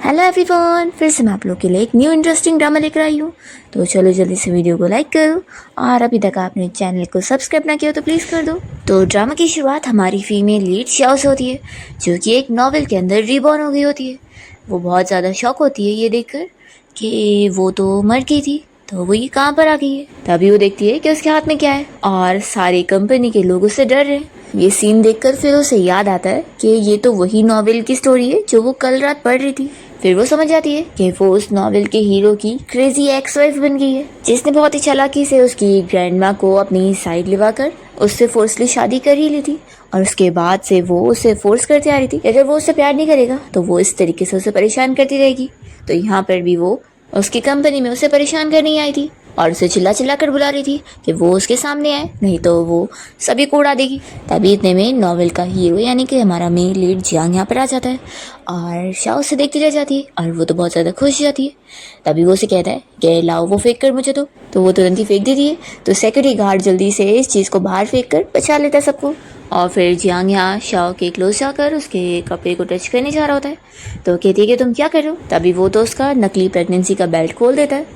Hello everyone, फिर से मैं आप लोग के लिए एक न्यू इंटरेस्टिंग ड्रामा लेकर आई हूँ। तो चलो जल्दी से वीडियो को लाइक करो और अभी तक आपने चैनल को सब्सक्राइब ना किया तो प्लीज़ कर दो। तो ड्रामा की शुरुआत हमारी फीमेल लीड शाओ से होती है, जो कि एक नॉवेल के अंदर रिबॉर्न हो गई होती है। वो बहुत ज़्यादा शॉक होती है ये देखकर कि वो तो मर गई थी, तो वो ये कहाँ पर आ गई है। तभी वो देखती है कि उसके हाथ में क्या है और सारी कंपनी के लोग उससे डर रहे हैं। ये सीन देखकर फिर उसे याद आता है कि ये तो वही नॉवेल की स्टोरी है जो वो कल रात पढ़ रही थी। फिर वो समझ जाती है कि वो उस नॉवेल के हीरो की क्रेजी एक्स वाइफ बन गई है, जिसने बहुत ही चालाकी से उसकी ग्रैंडमा को अपनी साइड लिवाकर उससे फोर्सली शादी कर ही ली थी। और उसके बाद से वो उसे फोर्स करती आ रही थी, अगर वो उससे प्यार नहीं करेगा तो वो इस तरीके से उसे परेशान करती रहेगी। तो यहाँ पर भी वो उसकी कंपनी में उसे परेशान करने आई थी और उसे चिल्ला चिल्ला कर बुला रही थी कि वो उसके सामने आए, नहीं तो वो सभी को उड़ा देगी। तभी इतने में नॉवेल का हीरो यानी कि हमारा मेन लीड जियांग यहाँ पर आ जाता है और शाओ उसे देखती रह जाती है और वो तो बहुत ज़्यादा खुश हो जाती है। तभी वो उसे कहता है कि लाओ वो फेंक कर मुझे तो वो तुरंत ही फेंक देती है। तो सिक्योरिटी गार्ड जल्दी से इस चीज़ को बाहर फेंक कर बचा लेता है सबको। और फिर जियांग यहाँ शाओ के क्लोज जाकर उसके कपड़े को टच करने जा रहा होता है, तो कहती है कि तुम क्या कर रहे हो। तभी वो तो उसका नकली प्रेगनेंसी का बेल्ट खोल देता है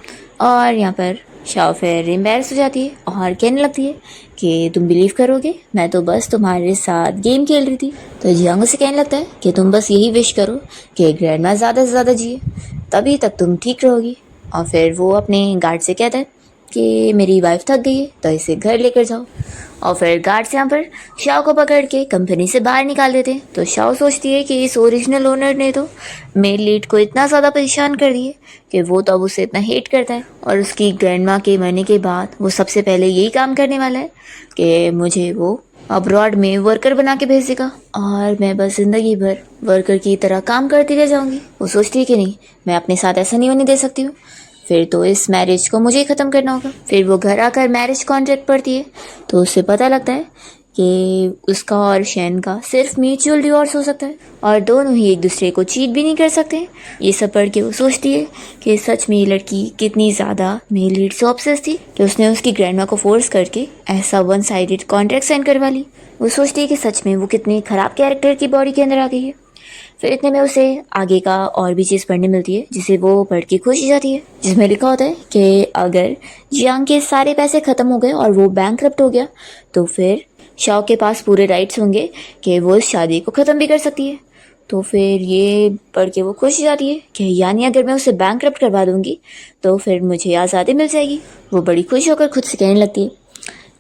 और यहाँ पर शाओ फिर एम्बैरस हो जाती है और कहने लगती है कि तुम बिलीव करोगे, मैं तो बस तुम्हारे साथ गेम खेल रही थी। तो जियांग से कहने लगता है कि तुम बस यही विश करो कि ग्रैंडमा ज़्यादा से ज़्यादा जिए, तभी तक तुम ठीक रहोगी। और फिर वो अपने गार्ड से कहता है कि मेरी वाइफ थक गई है तो इसे घर लेकर जाओ। और फिर गार्ड्स यहाँ पर शाओ को पकड़ के कंपनी से बाहर निकाल देते हैं। तो शाओ सोचती है कि इस ओरिजिनल ओनर ने तो मेल लीड को इतना ज़्यादा परेशान कर दिया कि वो तो अब उसे इतना हेट करता है और उसकी ग्रैंडमा के मरने के बाद वो सबसे पहले यही काम करने वाला है कि मुझे वो अब्रॉड में वर्कर बना के भेज देगा और मैं बस जिंदगी भर वर्कर की तरह काम करती रह जाऊंगी। वो सोचती है कि नहीं, मैं अपने साथ ऐसा नहीं होने दे सकती हूँ, फिर तो इस मैरिज को मुझे ही ख़त्म करना होगा। फिर वो घर आकर मैरिज कॉन्ट्रैक्ट पढ़ती है तो उससे पता लगता है कि उसका और शैन का सिर्फ म्यूचुअल डिवोर्स हो सकता है और दोनों ही एक दूसरे को चीट भी नहीं कर सकते। ये सब पढ़ के वो सोचती है कि सच में ये लड़की कितनी ज़्यादा मेल लीड से ऑब्सेस थी कि उसने उसकी ग्रैंडमा को फोर्स करके ऐसा वन साइडेड कॉन्ट्रैक्ट साइन करवा ली। वो सोचती है कि सच में वो कितनी ख़राब कैरेक्टर की बॉडी के अंदर आ गई है। फिर इतने में उसे आगे का और भी चीज़ पढ़ने मिलती है जिसे वो पढ़ के खुश हो जाती है, जिसमें लिखा होता है कि अगर जियांग के सारे पैसे ख़त्म हो गए और वो बैंकक्रप्ट हो गया तो फिर शाओ के पास पूरे राइट्स होंगे कि वो इस शादी को ख़त्म भी कर सकती है। तो फिर ये पढ़ के वो खुश हो जाती है कि यानी अगर मैं उसे बैंकक्रप्ट करवा दूंगी तो फिर मुझे आज़ादी मिल जाएगी। वो बड़ी खुश होकर खुद से कहने लगती है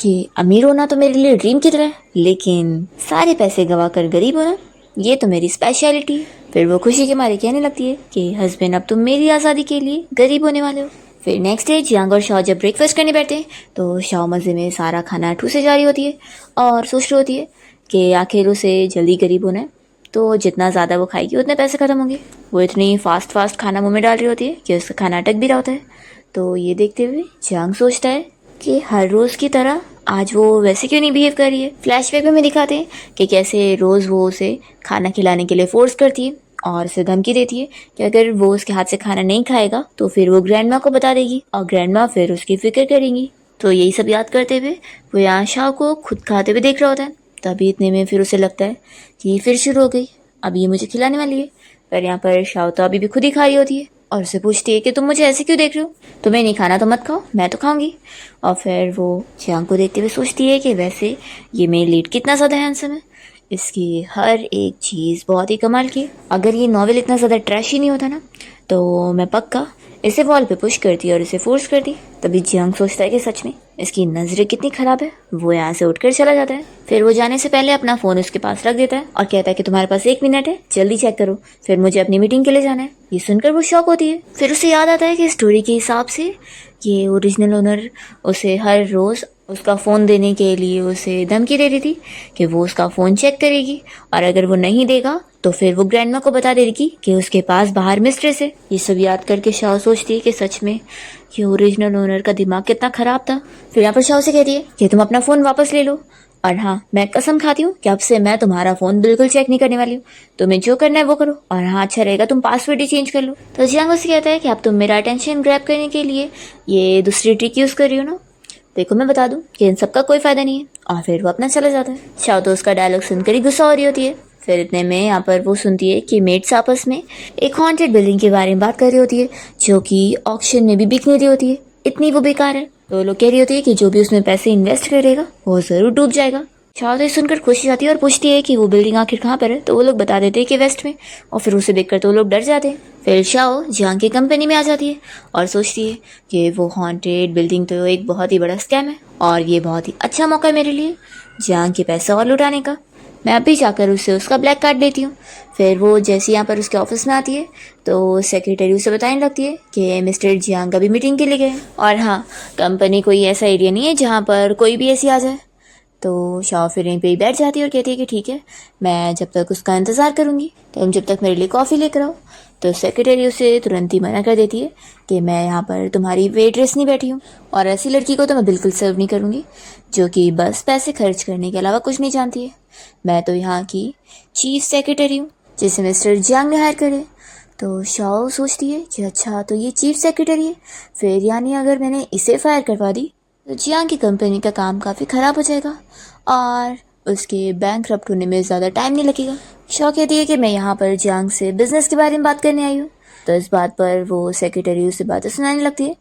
कि अमीर होना तो मेरे लिए ड्रीम की तरह है, लेकिन सारे पैसे गंवा कर गरीब होना ये तो मेरी स्पेशलिटी है। फिर वो खुशी के मारे कहने लगती है कि हस्बैंड अब तुम मेरी आज़ादी के लिए गरीब होने वाले हो। फिर नेक्स्ट डे जियांग और शाओ जब ब्रेकफास्ट करने बैठते हैं तो शाओ मज़े में सारा खाना ठूसे जा रही होती है और सोच रही होती है कि आखिर उसे जल्दी गरीब होना है तो जितना ज़्यादा वो खाएगी उतने पैसे ख़त्म होंगे। वो इतनी फास्ट खाना मुँह में डाल रही होती है कि उसका खाना अटक भी रहा होता है। तो ये देखते हुए जियांग सोचता है कि हर रोज़ की तरह आज वो वैसे क्यों नहीं बिहेव कर रही है। फ्लैशबैक में दिखाते हैं कि कैसे रोज़ वो उसे खाना खिलाने के लिए फोर्स करती है और उसे धमकी देती है कि अगर वो उसके हाथ से खाना नहीं खाएगा तो फिर वो ग्रैंडमा को बता देगी और ग्रैंडमा फिर उसकी फिक्र करेंगी। तो यही सब याद करते हुए वो यहाँ शाओ को खुद खाते हुए देख रहा होता है। तभी इतने में फिर उसे लगता है कि फिर शुरू हो गई, अब ये मुझे खिलाने वाली है। पर यहाँ पर शाओ तो अभी भी खुद ही खा रही होती है और उसे पूछती है कि तुम मुझे ऐसे क्यों देख रहे हो, तुम्हें नहीं खाना तो मत खाओ, मैं तो खाऊंगी। और फिर वो जियांग को देखते हुए सोचती है कि वैसे ये मेन लीड कितना ज़्यादा हैंडसम है, इसकी हर एक चीज़ बहुत ही कमाल की। अगर ये नॉवेल इतना ज़्यादा ट्रैशी नहीं होता ना तो मैं पक्का इसे वॉल पे पुश करती और इसे फोर्स करती। तभी जियांग सोचता है कि सच में इसकी नज़रें कितनी ख़राब है। वो यहाँ से उठकर चला जाता है। फिर वो जाने से पहले अपना फ़ोन उसके पास रख देता है और कहता है कि तुम्हारे पास 1 मिनट है, जल्दी चेक करो, फिर मुझे अपनी मीटिंग के लिए जाना है। ये सुनकर वो शॉक होती है। फिर उसे याद आता है कि स्टोरी के हिसाब से ये ओरिजिनल ओनर उसे हर रोज़ उसका फ़ोन देने के लिए उसे धमकी दे रही थी कि वो उसका फ़ोन चेक करेगी और अगर वो नहीं देगा तो फिर वो ग्रैंडमा को बता देगी कि उसके पास बाहर मिस्ट्रेस है। ये सब याद करके शाओ सोचती है कि सच में ये ओरिजिनल ओनर का दिमाग कितना ख़राब था। फिर यहाँ पर शाओ से कहती है कि तुम अपना फ़ोन वापस ले लो और हाँ, मैं कसम खाती हूँ कि अब से मैं तुम्हारा फ़ोन बिल्कुल चेक नहीं करने वाली हूँ, तुम्हें जो करना है वो करो और हाँ अच्छा रहेगा तुम पासवर्ड ही चेंज कर लो। तो जियांग उससे कहता है कि अब तुम मेरा अटेंशन ग्रैब करने के लिए ये दूसरी ट्रिक यूज़ कर रही हो ना, देखो मैं बता दूं कि इन सब का कोई फायदा नहीं है। और फिर वो अपना चला जाता है। शाओ तो उसका डायलॉग सुनकर ही गुस्सा हो रही होती है फिर इतने में यहाँ पर वो सुनती है कि मेट्स आपस में एक हॉन्टेड बिल्डिंग के बारे में बात कर रही होती है, जो कि ऑक्शन में भी बिकने रही होती है। इतनी वो बेकार है। तो लोग कह रही होती है कि जो भी उसमें पैसे इन्वेस्ट करेगा वो ज़रूर डूब जाएगा। शाओ तो ये सुनकर खुश हो जाती है और पूछती है कि वो बिल्डिंग आखिर कहाँ पर है। तो वो लोग बता देते हैं कि वेस्ट में। और फिर उसे देखकर तो वो लोग डर जाते हैं। फिर शाओ जियांग की कंपनी में आ जाती है और सोचती है कि वो हॉन्टेड बिल्डिंग तो एक बहुत ही बड़ा स्कैम है और ये बहुत ही अच्छा मौका है मेरे लिए जियांग के पैसे और लुटाने का। मैं अभी जाकर उससे उसका ब्लैक कार्ड लेती हूँ। फिर वो जैसे यहाँ पर उसके ऑफिस में आती है तो सेक्रेटरी उसे बताने लगती है कि मिस्टर जियांग अभी मीटिंग के लिए गए। और हाँ, कंपनी कोई ऐसा एरिया नहीं है जहाँ पर कोई भी ऐसी आ जाए। तो शाओ फिर यहीं पे ही बैठ जाती है और कहती है कि ठीक है, मैं जब तक उसका इंतज़ार करूँगी, तुम जब तक मेरे लिए कॉफ़ी लेकर आओ। तो सेक्रेटरी उसे तुरंत ही मना कर देती है कि मैं यहाँ पर तुम्हारी वेट्रेस नहीं बैठी हूँ और ऐसी लड़की को तो मैं बिल्कुल सर्व नहीं करूँगी जो कि बस पैसे खर्च करने के अलावा कुछ नहीं जानती है। मैं तो यहाँ की चीफ सेक्रेटरी हूँ जिसे मिस्टर जियांग ने हायर करे। तो शाओ सोचती है कि अच्छा, तो ये चीफ सेक्रेटरी है, फिर यानी अगर मैंने इसे फायर करवा दी तो जियांग की कंपनी का काम काफ़ी ख़राब हो जाएगा और उसके बैंकरप्ट होने में ज़्यादा टाइम नहीं लगेगा। शाओ कहती है कि मैं यहाँ पर जियांग से बिजनेस के बारे में बात करने आई हूँ। तो इस बात पर वो सेक्रेटरी उसे बातें सुनाने लगती है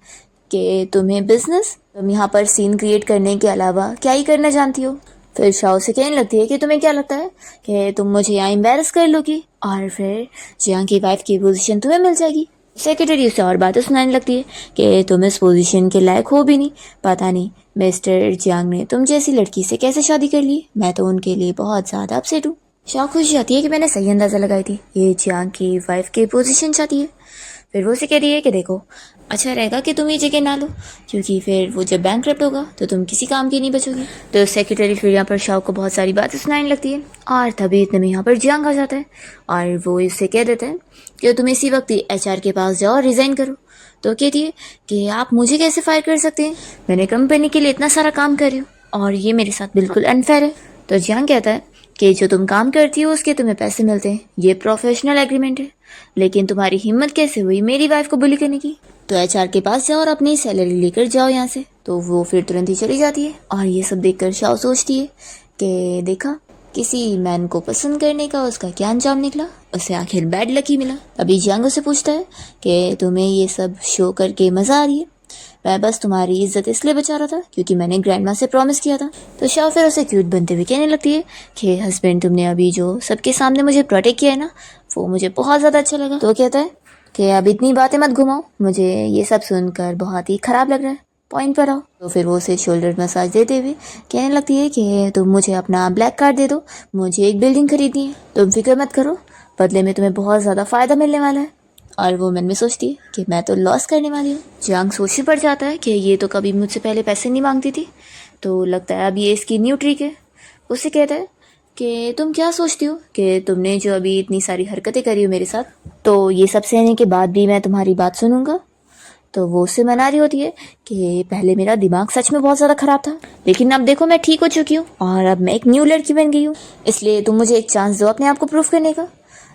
कि तुम्हें बिजनेस, तुम यहाँ पर सीन क्रिएट करने के अलावा क्या ही करना जानती हो। फिर शाओ से कहने लगती है कि तुम्हें क्या लगता है कि तुम मुझे यहाँ एम्बेरस कर लोगी और फिर जियांग की वाइफ की पोजीशन तुम्हें मिल जाएगी। सेक्रेटरी उसे और बातें सुनाने लगती है कि तुम इस पोजीशन के लायक हो भी नहीं, पता नहीं मिस्टर जियांग ने तुम जैसी लड़की से कैसे शादी कर ली। मैं तो उनके लिए बहुत ज़्यादा अपसेट हूँ। शाओ खुश जाती है कि मैंने सही अंदाज़ा लगाई थी, ये जियांग की वाइफ की पोजीशन चाहती है। फिर वो उसे कह रही है कि देखो, अच्छा रहेगा कि तुम ये जगह ना लो क्योंकि फिर वो जब बैंकरप्ट होगा तो तुम किसी काम की नहीं बचोगी। तो सेक्रेटरी फिर यहाँ पर शाओ को बहुत सारी बातें सुनाने लगती है और तभी इतने में यहाँ पर जियांग आ जाता है और वो इससे कह देता है कि तुम इसी वक्त ही एचआर के पास जाओ और रिज़ाइन करो। तो कहती है कि आप मुझे कैसे फायर कर सकते हैं, मैंने कंपनी के लिए इतना सारा काम कर रही हूँ और ये मेरे साथ बिल्कुल अनफेयर है। तो जियांग कहता है कि जो तुम काम करती हो उसके तुम्हें पैसे मिलते हैं, ये प्रोफेशनल एग्रीमेंट है, लेकिन तुम्हारी हिम्मत कैसे हुई मेरी वाइफ को बुली करने की। तो एचआर के पास जाओ और अपनी सैलरी लेकर जाओ यहाँ से। तो वो फिर तुरंत ही चली जाती है और ये सब देखकर शाओ सोचती है कि देखा, किसी मैन को पसंद करने का उसका क्या अंजाम निकला, उसे आखिर बैड लक ही मिला। अभी जियांग उसे पूछता है कि तुम्हें ये सब शो करके मज़ा आ रही है। मैं बस तुम्हारी इज्जत इसलिए बचा रहा था क्योंकि मैंने ग्रैंडमा से प्रॉमिस किया था। तो शाओ फिर उसे क्यूट बनते हुए कहने लगती है कि हस्बैंड, तुमने अभी जो सबके सामने मुझे प्रोटेक्ट किया है ना, वो मुझे बहुत ज़्यादा अच्छा लगा। तो कहता है कि अब इतनी बातें मत घुमाओ, मुझे ये सब सुनकर बहुत ही ख़राब लग रहा है, पॉइंट पर आओ। तो फिर वो उसे शोल्डर मसाज देते हुए कहने लगती है कि तुम मुझे अपना ब्लैक कार्ड दे दो, मुझे एक बिल्डिंग खरीदनी है, तुम फिक्र मत करो, बदले में तुम्हें बहुत ज़्यादा फ़ायदा मिलने वाला है। और वो मन में सोचती है कि मैं तो लॉस करने वाली हूँ। जियांग सोचने पड़ जाता है कि ये तो कभी मुझसे पहले पैसे नहीं मांगती थी, तो लगता है अब ये इसकी न्यू ट्रिक है। उसे कहता है कि तुम क्या सोचती हो कि तुमने जो अभी इतनी सारी हरकतें करी हो मेरे साथ, तो ये सब सहने के बाद भी मैं तुम्हारी बात सुनूंगा। तो वो उससे मना रही होती है कि पहले मेरा दिमाग सच में बहुत ज़्यादा ख़राब था, लेकिन अब देखो मैं ठीक हो चुकी हूँ और अब मैं एक न्यू लड़की बन गई हूँ, इसलिए तुम मुझे एक चांस दो अपने आप को प्रूफ करने का।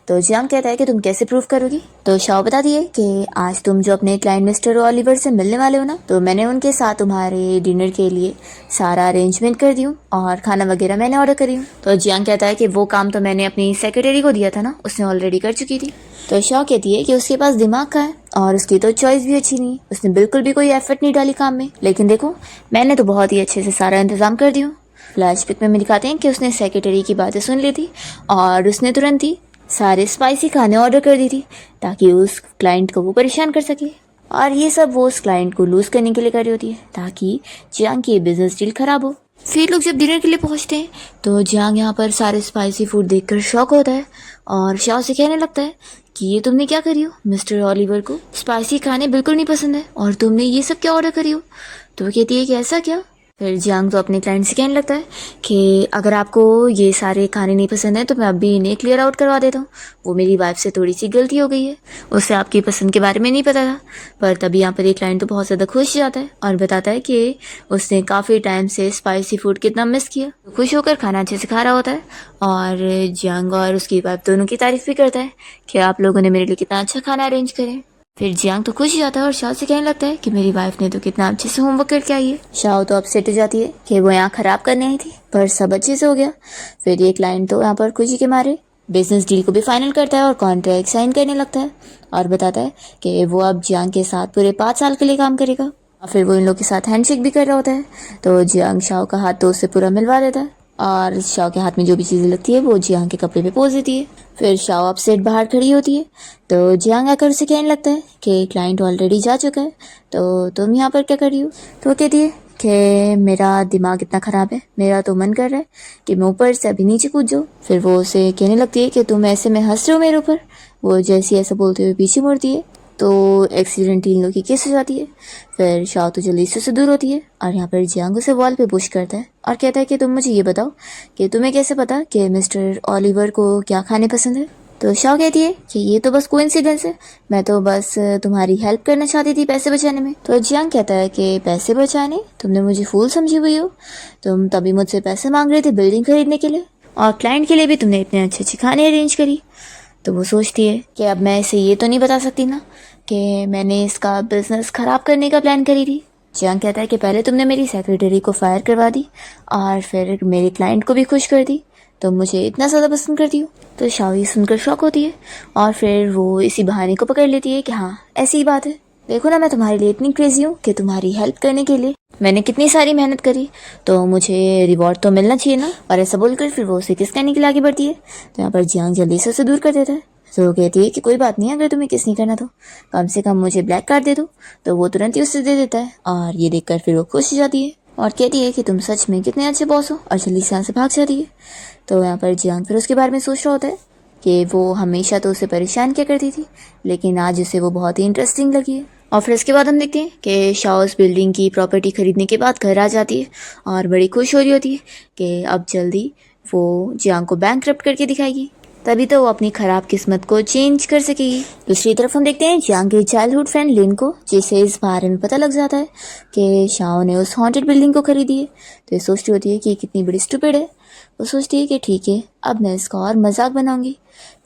तो जियांग कहता है कि तुम कैसे प्रूफ करोगी। तो शाओ बताती है कि आज तुम जो अपने क्लाइंट मिस्टर ओलिवर से मिलने वाले हो ना, तो मैंने उनके साथ तुम्हारे डिनर के लिए सारा अरेंजमेंट कर दी हूँ और खाना वगैरह मैंने ऑर्डर करी हूँ। तो जियांग कहता है कि वो काम तो मैंने अपनी सेक्रेटरी को दिया था ना, उसने ऑलरेडी कर चुकी थी। तो शाओ कहती है कि उसके पास दिमाग का है और उसकी तो चॉइस भी अच्छी नहीं, उसने बिल्कुल भी कोई एफर्ट नहीं डाली काम में, लेकिन देखो मैंने तो बहुत ही अच्छे से सारा इंतजाम कर दिया। फ्लैश पिक में दिखाते हैं कि उसने सेक्रेटरी की बातें सुन ली थी और उसने तुरंत ही सारे स्पाइसी खाने ऑर्डर कर दी थी ताकि उस क्लाइंट को वो परेशान कर सके, और ये सब वो उस क्लाइंट को लूज़ करने के लिए कर रही होती है ताकि जियांग की बिजनेस डील खराब हो। फिर लोग जब डिनर के लिए पहुंचते हैं तो जियांग यहाँ पर सारे स्पाइसी फूड देखकर शॉक होता है और शाओ से कहने लगता है कि ये तुमने क्या करी हो, मिस्टर ओलिवर को स्पाइसी खाने बिल्कुल नहीं पसंद है और तुमने ये सब क्या ऑर्डर करी हो। तो वो कहती है कि ऐसा क्या। फिर जियांग तो अपने क्लाइंट से कहने लगता है कि अगर आपको ये सारे खाने नहीं पसंद है तो मैं अभी इन्हें क्लियर आउट करवा देता हूँ, वो मेरी वाइफ से थोड़ी सी गलती हो गई है, उससे आपकी पसंद के बारे में नहीं पता था। पर तभी यहाँ पर एक क्लाइंट तो बहुत ज़्यादा खुश जाता है और बताता है कि उसने काफ़ी टाइम से स्पाइसी फूड कितना मिस किया। तो खुश होकर खाना अच्छे से खा रहा होता है और जियांग और उसकी वाइफ दोनों की तारीफ भी करता है कि आप लोगों ने मेरे लिए कितना अच्छा खाना अरेंज करे। फिर जियांग तो खुश हो जाता है और शाओ से कहने लगता है कि मेरी वाइफ ने तो कितना अच्छे से होमवर्क करके आई है। शाओ तो अपसेट हो जाती है कि वो यहाँ खराब करने आई थी पर सब अच्छे से हो गया। फिर ये क्लाइंट तो यहाँ पर खुशी के मारे बिजनेस डील को भी फाइनल करता है और कॉन्ट्रैक्ट साइन करने लगता है और बताता है कि वो अब जियांग के साथ पूरे 5 साल के लिए काम करेगा। और फिर वो इन लोग के साथ हैंडशेक भी कर रहा होता है, तो जियांग शाओ का हाथ तो उससे पूरा मिलवा देता है और शाओ के हाथ में जो भी चीज़ें लगती है वो जियांग के कपड़े पे पोज देती है। फिर शाओ अपसेट बाहर खड़ी होती है, तो जियांग आकर उसे कहने लगता है कि क्लाइंट ऑलरेडी जा चुका है, तो तुम यहाँ पर क्या कर रही हो। तो वो कहती है कि मेरा दिमाग इतना ख़राब है, मेरा तो मन कर रहा है कि मैं ऊपर से अभी नीचे कूद जाऊँ। फिर वो उसे कहने लगती है कि तुम ऐसे में हंस रहे हो मेरे ऊपर। वो जैसी ऐसा बोलते हुए पीछे मुड़ती है, तो एक्सीडेंटली इन लोग की किस हो जाती है। फिर शाओ तो जल्दी से उससे दूर होती है और यहाँ पर जियांग उसे वॉल पे पुश करता है और कहता है कि तुम मुझे ये बताओ कि तुम्हें कैसे पता कि मिस्टर ओलिवर को क्या खाने पसंद है। तो शाओ कहती है कि ये तो बस कोइंसिडेंस है, मैं तो बस तुम्हारी हेल्प करना चाहती थी पैसे बचाने में। तो जियांग कहता है कि पैसे बचाने, तुमने मुझे फूल समझी हुई हो, तुम तभी मुझसे पैसे मांग रहे थे बिल्डिंग खरीदने के लिए और क्लाइंट के लिए भी तुमने इतने अच्छे अच्छे खाने अरेंज करी। तो वो सोचती है कि अब मैं इसे ये तो नहीं बता सकती ना कि मैंने इसका बिजनेस ख़राब करने का प्लान करी थी। जियांग कहता है कि पहले तुमने मेरी सेक्रेटरी को फायर करवा दी और फिर मेरे क्लाइंट को भी खुश कर दी, तो मुझे इतना ज़्यादा पसंद करती हो। तो शाओ ये सुनकर शॉक होती है और फिर वो इसी बहाने को पकड़ लेती है कि हाँ ऐसी ही बात है, देखो ना मैं तुम्हारे लिए इतनी क्रेजी हूँ कि तुम्हारी हेल्प करने के लिए मैंने कितनी सारी मेहनत करी, तो मुझे रिवॉर्ड तो मिलना चाहिए ना। और ऐसा बोलकर फिर वो उसे किस करने के लिए आगे बढ़ती है, तो यहाँ पर जियांग जल्दी से उसे दूर कर देता है। तो वो कहती है कि कोई बात नहीं, अगर तुम्हें किस नहीं करना तो कम से कम मुझे ब्लैक कार्ड दे दो। तो वो तुरंत ही उससे दे देता है और ये देखकर फिर वो खुश हो जाती है और कहती है कि तुम सच में कितने अच्छे बॉस हो, और जल्दी से यहाँ से भाग जाती है। तो यहाँ पर जियांग फिर उसके बारे में सोच रहा होता है कि वो हमेशा तो उसे परेशान किया करती थी, लेकिन आज उसे वो बहुत ही इंटरेस्टिंग लगी है। और फिर इसके बाद हम देखते हैं कि शाओ उस बिल्डिंग की प्रॉपर्टी खरीदने के बाद घर आ जाती है और बड़ी खुश हो रही होती है कि अब जल्दी वो जियांग को बैंकक्रप्ट करके दिखाएगी, तभी तो वो अपनी खराब किस्मत को चेंज कर सकेगी। दूसरी तरफ हम देखते हैं जियांग की चाइल्डहुड फ्रेंड लिन को, जिसे इस बारे में पता लग जाता है कि शाओ ने उस हॉन्टेड बिल्डिंग को खरीदी है। तो ये सोचती होती है कि कितनी बड़ी स्टूपिड है। वो सोचती है कि ठीक है, अब मैं इसका और मजाक बनाऊंगी।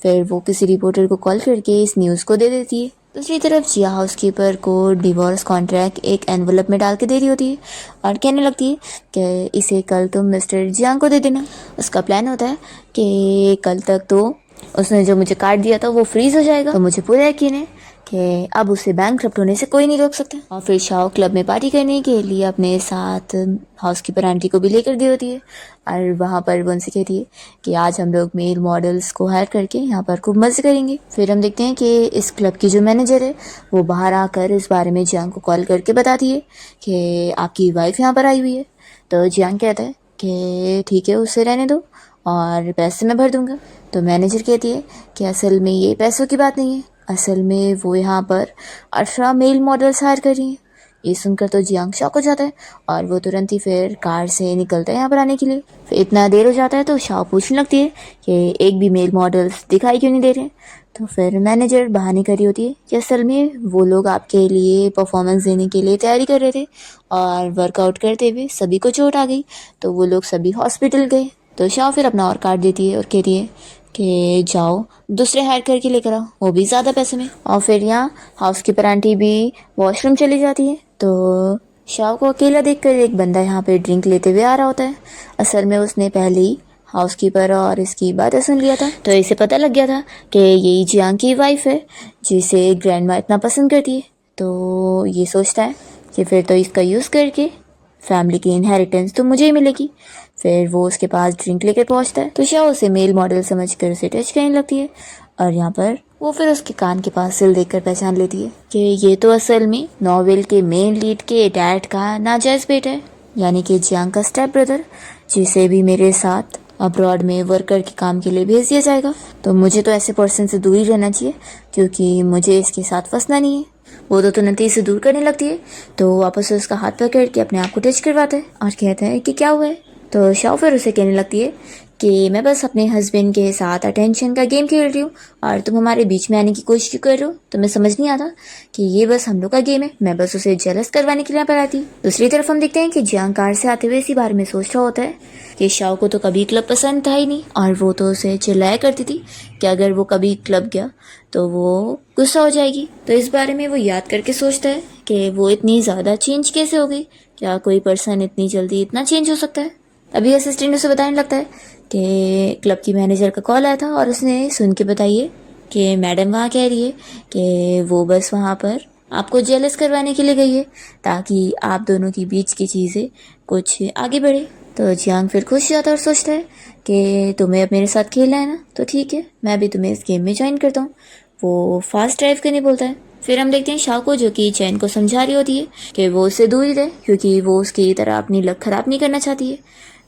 फिर वो किसी रिपोर्टर को कॉल करके इस न्यूज़ को दे देती है। दूसरी तरफ जिया हाउसकीपर को डिवोर्स कॉन्ट्रैक्ट एक एनवलप में डाल के दे रही होती है और कहने लगती है कि इसे कल तुम मिस्टर जियांग को दे देना। उसका प्लान होता है कि कल तक तो उसने जो मुझे कार्ड दिया था वो फ्रीज हो जाएगा, तो मुझे पूरा यकीन है कि अब उसे बैंकक्रप्ट होने से कोई नहीं रोक सकता। और फिर शाओ क्लब में पार्टी करने के लिए अपने साथ हाउसकीपर आंटी को भी लेकर दी होती है और वहाँ पर वो उनसे कहती है कि आज हम लोग मेल मॉडल्स को हायर करके यहाँ पर खूब मजे करेंगे। फिर हम देखते हैं कि इस क्लब की जो मैनेजर है वो बाहर आकर इस बारे में जियांग को कॉल करके बताती है कि आपकी वाइफ यहाँ पर आई हुई है। तो जियांग कहता है कि ठीक है, उससे रहने दो और पैसे मैं भर दूंगा। तो मैनेजर कहती है कि असल में ये पैसों की बात नहीं है, असल में वो यहाँ पर 18 मेल मॉडल्स हायर कर रही हैं। ये सुनकर तो जियांग शॉक हो जाता है और वो तुरंत ही फिर कार से निकलता है यहाँ पर आने के लिए। फिर इतना देर हो जाता है तो शाओ पूछने लगती है कि एक भी मेल मॉडल्स दिखाई क्यों नहीं दे रहे। तो फिर मैनेजर बहाने करी होती है कि असल में वो लोग आपके लिए परफॉर्मेंस देने के लिए तैयारी कर रहे थे और वर्कआउट करते हुए सभी को चोट आ गई, तो वो लोग सभी हॉस्पिटल गए। तो शाओ फिर अपना और कार्ड देती है और कहती है कि जाओ दूसरे हायर करके लेकर आओ, वो भी ज़्यादा पैसे में। और फिर यहाँ हाउसकीपर आंटी भी वॉशरूम चली जाती है, तो शाओ को अकेला देखकर एक बंदा यहाँ पे ड्रिंक लेते हुए आ रहा होता है। असल में उसने पहले ही हाउसकीपर और इसकी बातें सुन लिया था, तो इसे पता लग गया था कि यही जियांग की वाइफ है जिसे ग्रैंडमा इतना पसंद करती है। तो ये सोचता है कि फिर तो इसका यूज़ करके फैमिली की इनहेरिटेंस तो मुझे ही मिलेगी। फिर वो उसके पास ड्रिंक लेकर पहुंचता है, तो शाओ उसे मेल मॉडल समझकर उसे टच करने लगती है और यहाँ पर वो फिर उसके कान के पास सिल देखकर पहचान लेती है कि ये तो असल में नॉवेल के मेन लीड के डैड का नाजायज बेटा है, यानी कि जियांग का स्टेप ब्रदर, जिसे भी मेरे साथ अब्रॉड में वर्कर के काम के लिए भेज दिया जाएगा। तो मुझे तो ऐसे पर्सन से दूर ही रहना चाहिए क्योंकि मुझे इसके साथ फंसना नहीं है। वो तो तुरंत ही से दूर करने लगती है, तो वापस से उसका हाथ पकड़ के अपने आप को टच करवाता है और कहता है कि क्या हुआ है। तो शाओ फिर उसे कहने लगती है कि मैं बस अपने हस्बैंड के साथ अटेंशन का गेम खेल रही हूँ और तुम हमारे बीच में आने की कोशिश क्यों कर रहे हो। तुम्हें समझ नहीं आता कि ये बस हम लोग का गेम है, मैं बस उसे जेलस करवाने के लिए यहाँ पर आती। दूसरी तरफ हम देखते हैं कि जियांग कार से आते हुए इसी बारे में सोच रहा होता है कि शाओ को तो कभी क्लब पसंद था ही नहीं और वो तो उसे चिल्लाया करती थी कि अगर वो कभी क्लब गया तो वो गुस्सा हो जाएगी। तो इस बारे में वो याद करके सोचता है कि वो इतनी ज़्यादा चेंज कैसे हो गई, क्या कोई पर्सन इतनी जल्दी इतना चेंज हो सकता है। तभी असिस्टेंट उसे बताने लगता है कि क्लब की मैनेजर का कॉल आया था और उसने सुन के बताइए कि मैडम वहाँ कह रही है कि वो बस वहाँ पर आपको जेलस करवाने के लिए गई है ताकि आप दोनों के बीच की चीज़ें कुछ आगे बढ़े। तो जियांग फिर खुश जाता है और सोचता है कि तुम्हें अब मेरे साथ खेलना है ना, तो ठीक है, मैं भी तुम्हें इस गेम में ज्वाइन करता हूँ। वो फास्ट ड्राइव करने बोलता है। फिर हम देखते हैं शाओ को, जो कि चैन को समझा रही होती है कि वो उससे दूर ही रहे क्योंकि वो उसकी तरह अपनी लक खराब नहीं करना चाहती है।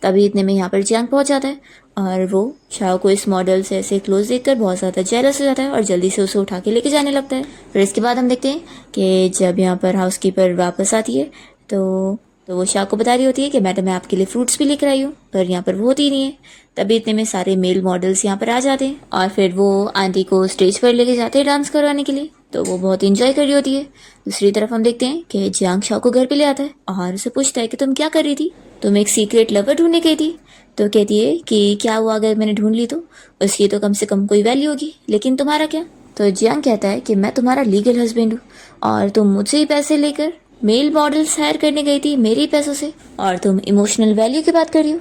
तभी इतने में यहाँ पर जियांग पहुँच जाता है और वो शाओ को इस मॉडल से ऐसे क्लोज देखकर बहुत ज़्यादा जेलस हो जाता है और जल्दी से उसे उठा के लेके जाने लगता है। फिर इसके बाद हम देखते हैं कि जब यहाँ पर हाउसकीपर वापस आती है तो वो शाह को बता रही होती है कि मैडम मैं आपके लिए फ्रूट्स भी लेकर आई हूँ, पर यहाँ पर वो होती नहीं है। तभी इतने में सारे मेल मॉडल्स यहाँ पर आ जाते हैं और फिर वो आंटी को स्टेज पर लेके जाते हैं डांस करवाने के लिए, तो वो बहुत इंजॉय कर रही होती है। दूसरी तरफ हम देखते हैं कि जियांग शाह को घर पे ले आता है और उसे पूछता है कि तुम क्या कर रही थी? तुम एक सीक्रेट लवर ढूंढने गई थी। तो कहती है कि क्या हुआ अगर मैंने ढूंढ ली तो उसकी तो कम से कम कोई वैल्यू होगी, लेकिन तुम्हारा क्या? तो जियांग कहता है कि मैं तुम्हारा लीगल हस्बैंड हूँ और तुम मुझसे ही पैसे लेकर मेल मॉडल्स हायर करने गई थी मेरे ही पैसों से, और तुम इमोशनल वैल्यू की बात कर रही हो।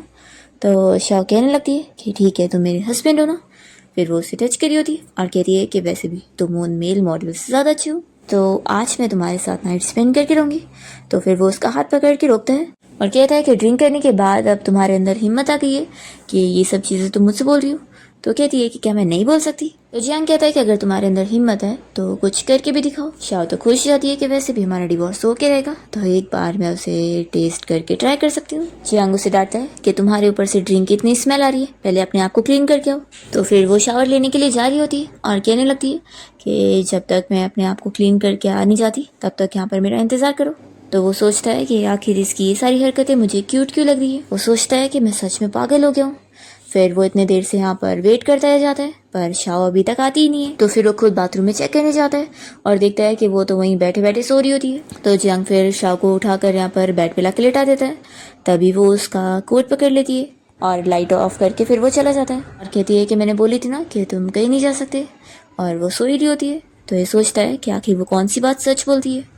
तो शाह कहने लगती है कि ठीक है तुम मेरे हस्बैंड हो ना। फिर वो उसे टच करी होती है और कहती है कि वैसे भी तुम उन मेल मॉडल से ज़्यादा अच्छी हो, तो आज मैं तुम्हारे साथ नाइट स्पेंड करके रहूँगी। तो फिर वो उसका हाथ पकड़ के रोकता है और कहता है कि ड्रिंक करने के बाद अब तुम्हारे अंदर हिम्मत आ गई है कि ये सब चीज़ें तुम मुझसे बोल रही हो। तो कहती है कि क्या मैं नहीं बोल सकती? तो जियांग कहता है कि अगर तुम्हारे अंदर हिम्मत है तो कुछ करके भी दिखाओ। शाओ तो खुश जाती है कि वैसे भी हमारा डिवोर्स हो के रहेगा, तो एक बार मैं उसे टेस्ट करके ट्राई कर सकती हूँ। जियांग उसे डांटता है कि तुम्हारे ऊपर से ड्रिंक की इतनी स्मेल आ रही है, पहले अपने आप को क्लीन करके आओ। तो फिर वो शावर लेने के लिए जा रही होती है और कहने लगती है कि जब तक मैं अपने आप को क्लीन करके आ नहीं जाती तब तक यहाँ पर मेरा इंतजार करो। तो वो सोचता है कि आखिर इसकी ये सारी हरकतें मुझे क्यूट क्यों लग रही है। वो सोचता है कि मैं सच में पागल हो गया हूँ। फिर वो इतने देर से यहाँ पर वेट करता रह जाता है पर शाओ अभी तक आती ही नहीं है। तो फिर वो खुद बाथरूम में चेक करने जाता है और देखता है कि वो तो वहीं बैठे बैठे सो रही होती है। तो जियांग फिर शाओ को उठाकर यहाँ पर बेड पे लाके लेटा देता है। तभी वो उसका कोट पकड़ लेती है और लाइट ऑफ करके फिर वो चला जाता है और कहती है कि मैंने बोली थी ना कि तुम कहीं नहीं जा सकते, और वो सो ही रही होती है। तो ये सोचता है कि आखिर वो कौन सी बात सच बोलती है।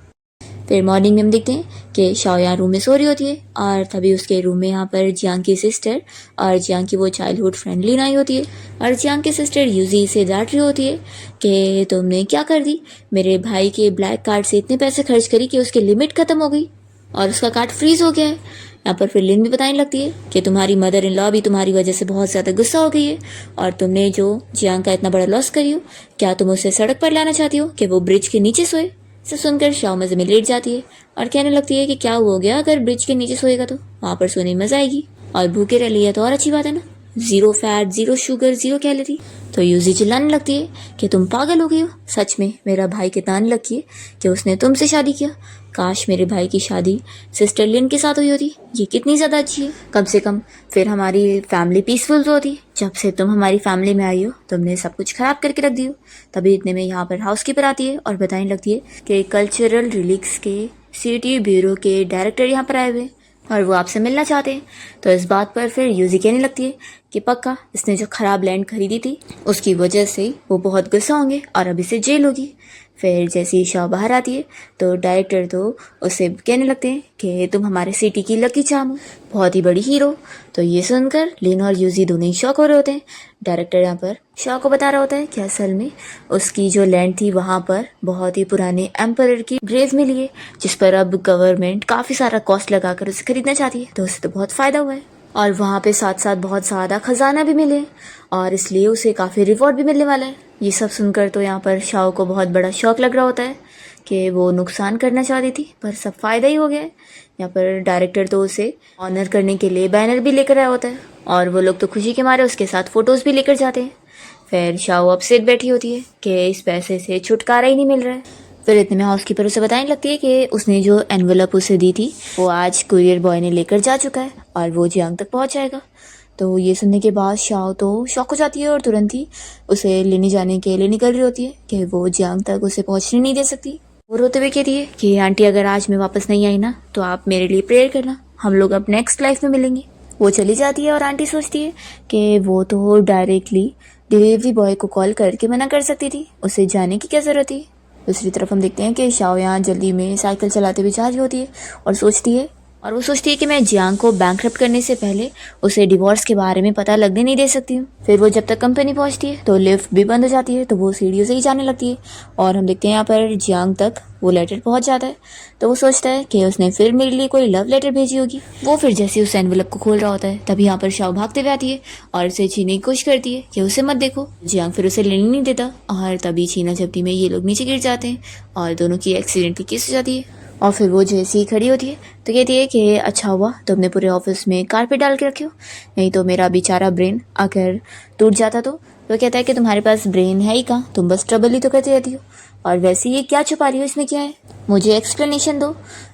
फिर मॉर्निंग में हम देखते हैं कि शाओ यहाँ रूम में सो रही होती है और तभी उसके रूम में यहाँ पर जियांग की सिस्टर और जियांग की वो चाइल्डहुड फ्रेंड लीन आई होती है और जियांग की सिस्टर यूजी से डांट रही होती है कि तुमने क्या कर दी, मेरे भाई के ब्लैक कार्ड से इतने पैसे खर्च करी कि उसकी लिमिट खत्म हो गई और उसका कार्ड फ्रीज हो गया है। यहाँ पर फिर लिन भी बताने लगती है कि तुम्हारी मदर इन लॉ भी तुम्हारी वजह से बहुत ज़्यादा गुस्सा हो गई है और तुमने जो जियांग का इतना बड़ा लॉस करी हो, क्या तुम उसे सड़क पर लाना चाहती हो कि वो ब्रिज के नीचे सोए? इसे सुनकर शाओ मजे में लेट जाती है और कहने लगती है कि क्या हो गया, अगर ब्रिज के नीचे सोएगा तो वहाँ पर सोने में मजा आएगी, और भूखे रह लिया तो और अच्छी बात है ना, 0 फैट 0 शुगर 0 कैलोरी। तो यूजी चिल्लाने लगती है कि तुम पागल हो गई हो, सच में मेरा भाई कितना अनलकी है कि उसने तुमसे शादी किया। काश मेरे भाई की शादी सिस्टर लिन के साथ हुई होती, ये कितनी ज़्यादा अच्छी है, कम से कम फिर हमारी फैमिली पीसफुल तो होती। जब से तुम हमारी फैमिली में आई हो तुमने सब कुछ खराब करके रख दी हो। तभी इतने में यहाँ पर हाउसकीपर आती है और बताने लगती है कि कल्चरल रिलीक्स के सिटी ब्यूरो के डायरेक्टर यहाँ पर आए हुए और वो आपसे मिलना चाहते हैं। तो इस बात पर फिर यूजी कहने लगती है कि पक्का इसने जो खराब लैंड खरीदी थी उसकी वजह से वो बहुत गुस्सा होंगे और अब इसे जेल होगी। फिर जैसे ही शाह बाहर आती है तो डायरेक्टर तो उसे कहने लगते हैं कि तुम हमारे सिटी की लकी चार्म हो, बहुत ही बड़ी हीरो। तो ये सुनकर लिन और यूजी दोनों ही शॉक हो रहे होते हैं। डायरेक्टर यहाँ पर शाह को बता रहा होता है कि असल में उसकी जो लैंड थी वहाँ पर बहुत ही पुराने एम्परर की ग्रेव मिली है जिस पर अब गवर्नमेंट काफ़ी सारा कॉस्ट लगाकर उसे खरीदना चाहती है, तो उसे तो बहुत फ़ायदा हुआ है और वहाँ पे साथ साथ बहुत ज़्यादा खजाना भी मिले और इसलिए उसे काफ़ी रिवॉर्ड भी मिलने वाला है। ये सब सुनकर तो यहाँ पर शाओ को बहुत बड़ा शौक लग रहा होता है कि वो नुकसान करना चाहती थी पर सब फ़ायदा ही हो गया है। यहाँ पर डायरेक्टर तो उसे ऑनर करने के लिए बैनर भी लेकर आया होता है और वो लोग तो खुशी के मारे उसके साथ फ़ोटोज़ भी लेकर जाते हैं। फिर शाओ अपसेट बैठी होती है कि इस पैसे से छुटकारा ही नहीं मिल रहा है। फिर इतने में हाउसकीपर उसे बताने लगती है कि उसने जो एनवेलप उसे दी थी वो आज कुरियर बॉय ने लेकर जा चुका है और वो जियांग तक पहुंच जाएगा। तो ये सुनने के बाद शाओ तो शॉक हो जाती है और तुरंत ही उसे लेने जाने के लिए निकल रही होती है कि वो जियांग तक उसे पहुंचने नहीं दे सकती। वो रोते हुए कहती है कि आंटी अगर आज मैं वापस नहीं आई ना तो आप मेरे लिए प्रेयर करना, हम लोग अब नेक्स्ट लाइफ में मिलेंगे। वो चली जाती है और आंटी सोचती है कि वो तो डायरेक्टली डिलीवरी बॉय को कॉल करके मना कर सकती थी, उसे जाने की क्या ज़रूरत थी। दूसरी तरफ हम देखते हैं कि शाओ यहाँ जल्दी में साइकिल चलाते हुए जा रही होती है और सोचती है और वो सोचती है कि मैं जियांग को बैंकरप्ट करने से पहले उसे डिवोर्स के बारे में पता लगने नहीं दे सकती हूँ। फिर वो जब तक कंपनी पहुँचती है तो लिफ्ट भी बंद हो जाती है, तो वो सीढ़ियों से ही जाने लगती है और हम देखते हैं यहाँ पर जियांग तक वो लेटर पहुँच जाता है। तो वो सोचता है कि उसने फिर मेरे लिए कोई लव लेटर भेजी होगी। वो फिर जैसे उस एनवेलप को खोल रहा होता है तभी यहाँ पर शाओ भागते हुए आती है और उसे छीनने की कोशिश करती है कि उसे मत देखो। जियांग फिर उसे लेने नहीं देता और तभी छीना झपटी में ये लोग नीचे गिर जाते हैं और दोनों की एक्सीडेंटली किस हो जाती है। और फिर वो जैसे ही खड़ी होती है तो कहती है कि अच्छा हुआ तुमने पूरे ऑफिस में कारपेट डाल के रखे हो, नहीं तो मेरा बेचारा ब्रेन अगर टूट जाता तो कहता है कि तुम्हारे पास ब्रेन है ही कहाँ, तुम बस ट्रबल ही तो करती रहती हो, और वैसे ये क्या छुपा रही हो, इसमें क्या है, मुझे एक्सप्लेनेशन दो।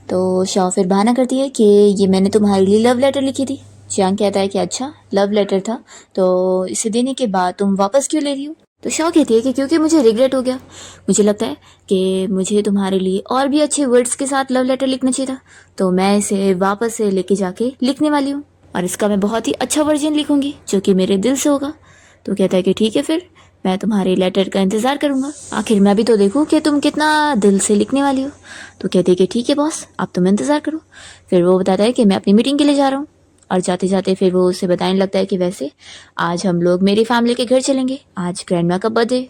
तो शाओ फिर बहाना करती है कि ये मैंने तुम्हारे लिए लव लेटर लिखी थी। जियांग कहता है कि अच्छा लव लेटर था, तो इसे देने के बाद तुम वापस क्यों ले रही हो। तो शाओ कहती है कि क्योंकि मुझे रिग्रेट हो गया, मुझे लगता है कि मुझे तुम्हारे लिए और भी अच्छे वर्ड्स के साथ लव लेटर लिखना चाहिए था, तो मैं इसे वापस से लेके जाके लिखने वाली हूँ और इसका मैं बहुत ही अच्छा वर्जन लिखूंगी जो कि मेरे दिल से होगा। तो कहता है कि ठीक है, फिर मैं तुम्हारे लेटर का इंतज़ार करूंगा, आखिर मैं भी तो देखूं कि तुम कितना दिल से लिखने वाली हो। तो कहते हैं कि ठीक है बॉस, आप तुम इंतज़ार करो। फिर वो बताता है कि मैं अपनी मीटिंग के लिए जा रहा हूँ और जाते जाते फिर वो उसे बताने लगता है कि वैसे आज हम लोग मेरी फैमिली के घर चलेंगे, आज ग्रैंडमा का बर्थडे,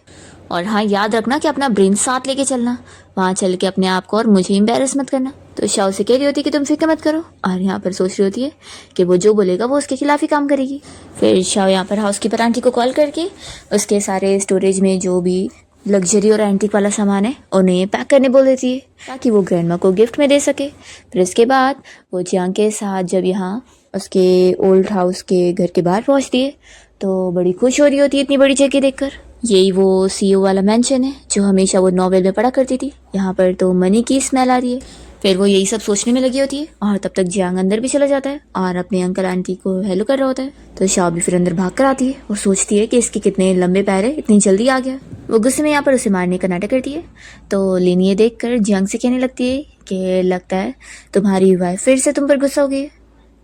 और हाँ याद रखना कि अपना ब्रेन साथ लेके चलना, वहाँ चल के अपने आप को और मुझे एम्बेरस मत करना। तो शाओ से कह रही होती है कि तुम फिक्र मत करो, और यहाँ पर सोच रही होती है कि वो जो बोलेगा वो उसके खिलाफ ही काम करेगी। फिर शाओ यहाँ पर हाउसकीपर आंटी को कॉल करके उसके सारे स्टोरेज में जो भी लग्जरी और एंटीक वाला सामान है उन्हें पैक करने बोल देती है ताकि वो ग्रैंडमा को गिफ्ट में दे सके। फिर इसके बाद वो जियांग के साथ जब यहाँ उसके ओल्ड हाउस के घर के बाहर पहुँचती है तो बड़ी खुश हो रही होती है इतनी बड़ी जगह देखकर। यही वो सीईओ वाला मेंशन है जो हमेशा वो नॉवेल में पढ़ा करती थी, यहाँ पर तो मनी की स्मेल आ रही है। फिर वो यही सब सोचने में लगी होती है और तब तक जियांग अंदर भी चला जाता है और अपने अंकल आंटी को हेलो कर रहा होता है। तो शाओ भी फिर अंदर भाग कर आती है और सोचती है कि इसके कितने लंबे पैर है, इतनी जल्दी आ गया। वो गुस्से में यहाँ पर उसे मारने का नाटक करती है। तो लिन ये देख कर जियांग से कहने लगती है कि लगता है तुम्हारी वाइफ फिर से तुम पर गुस्सा हो गई है।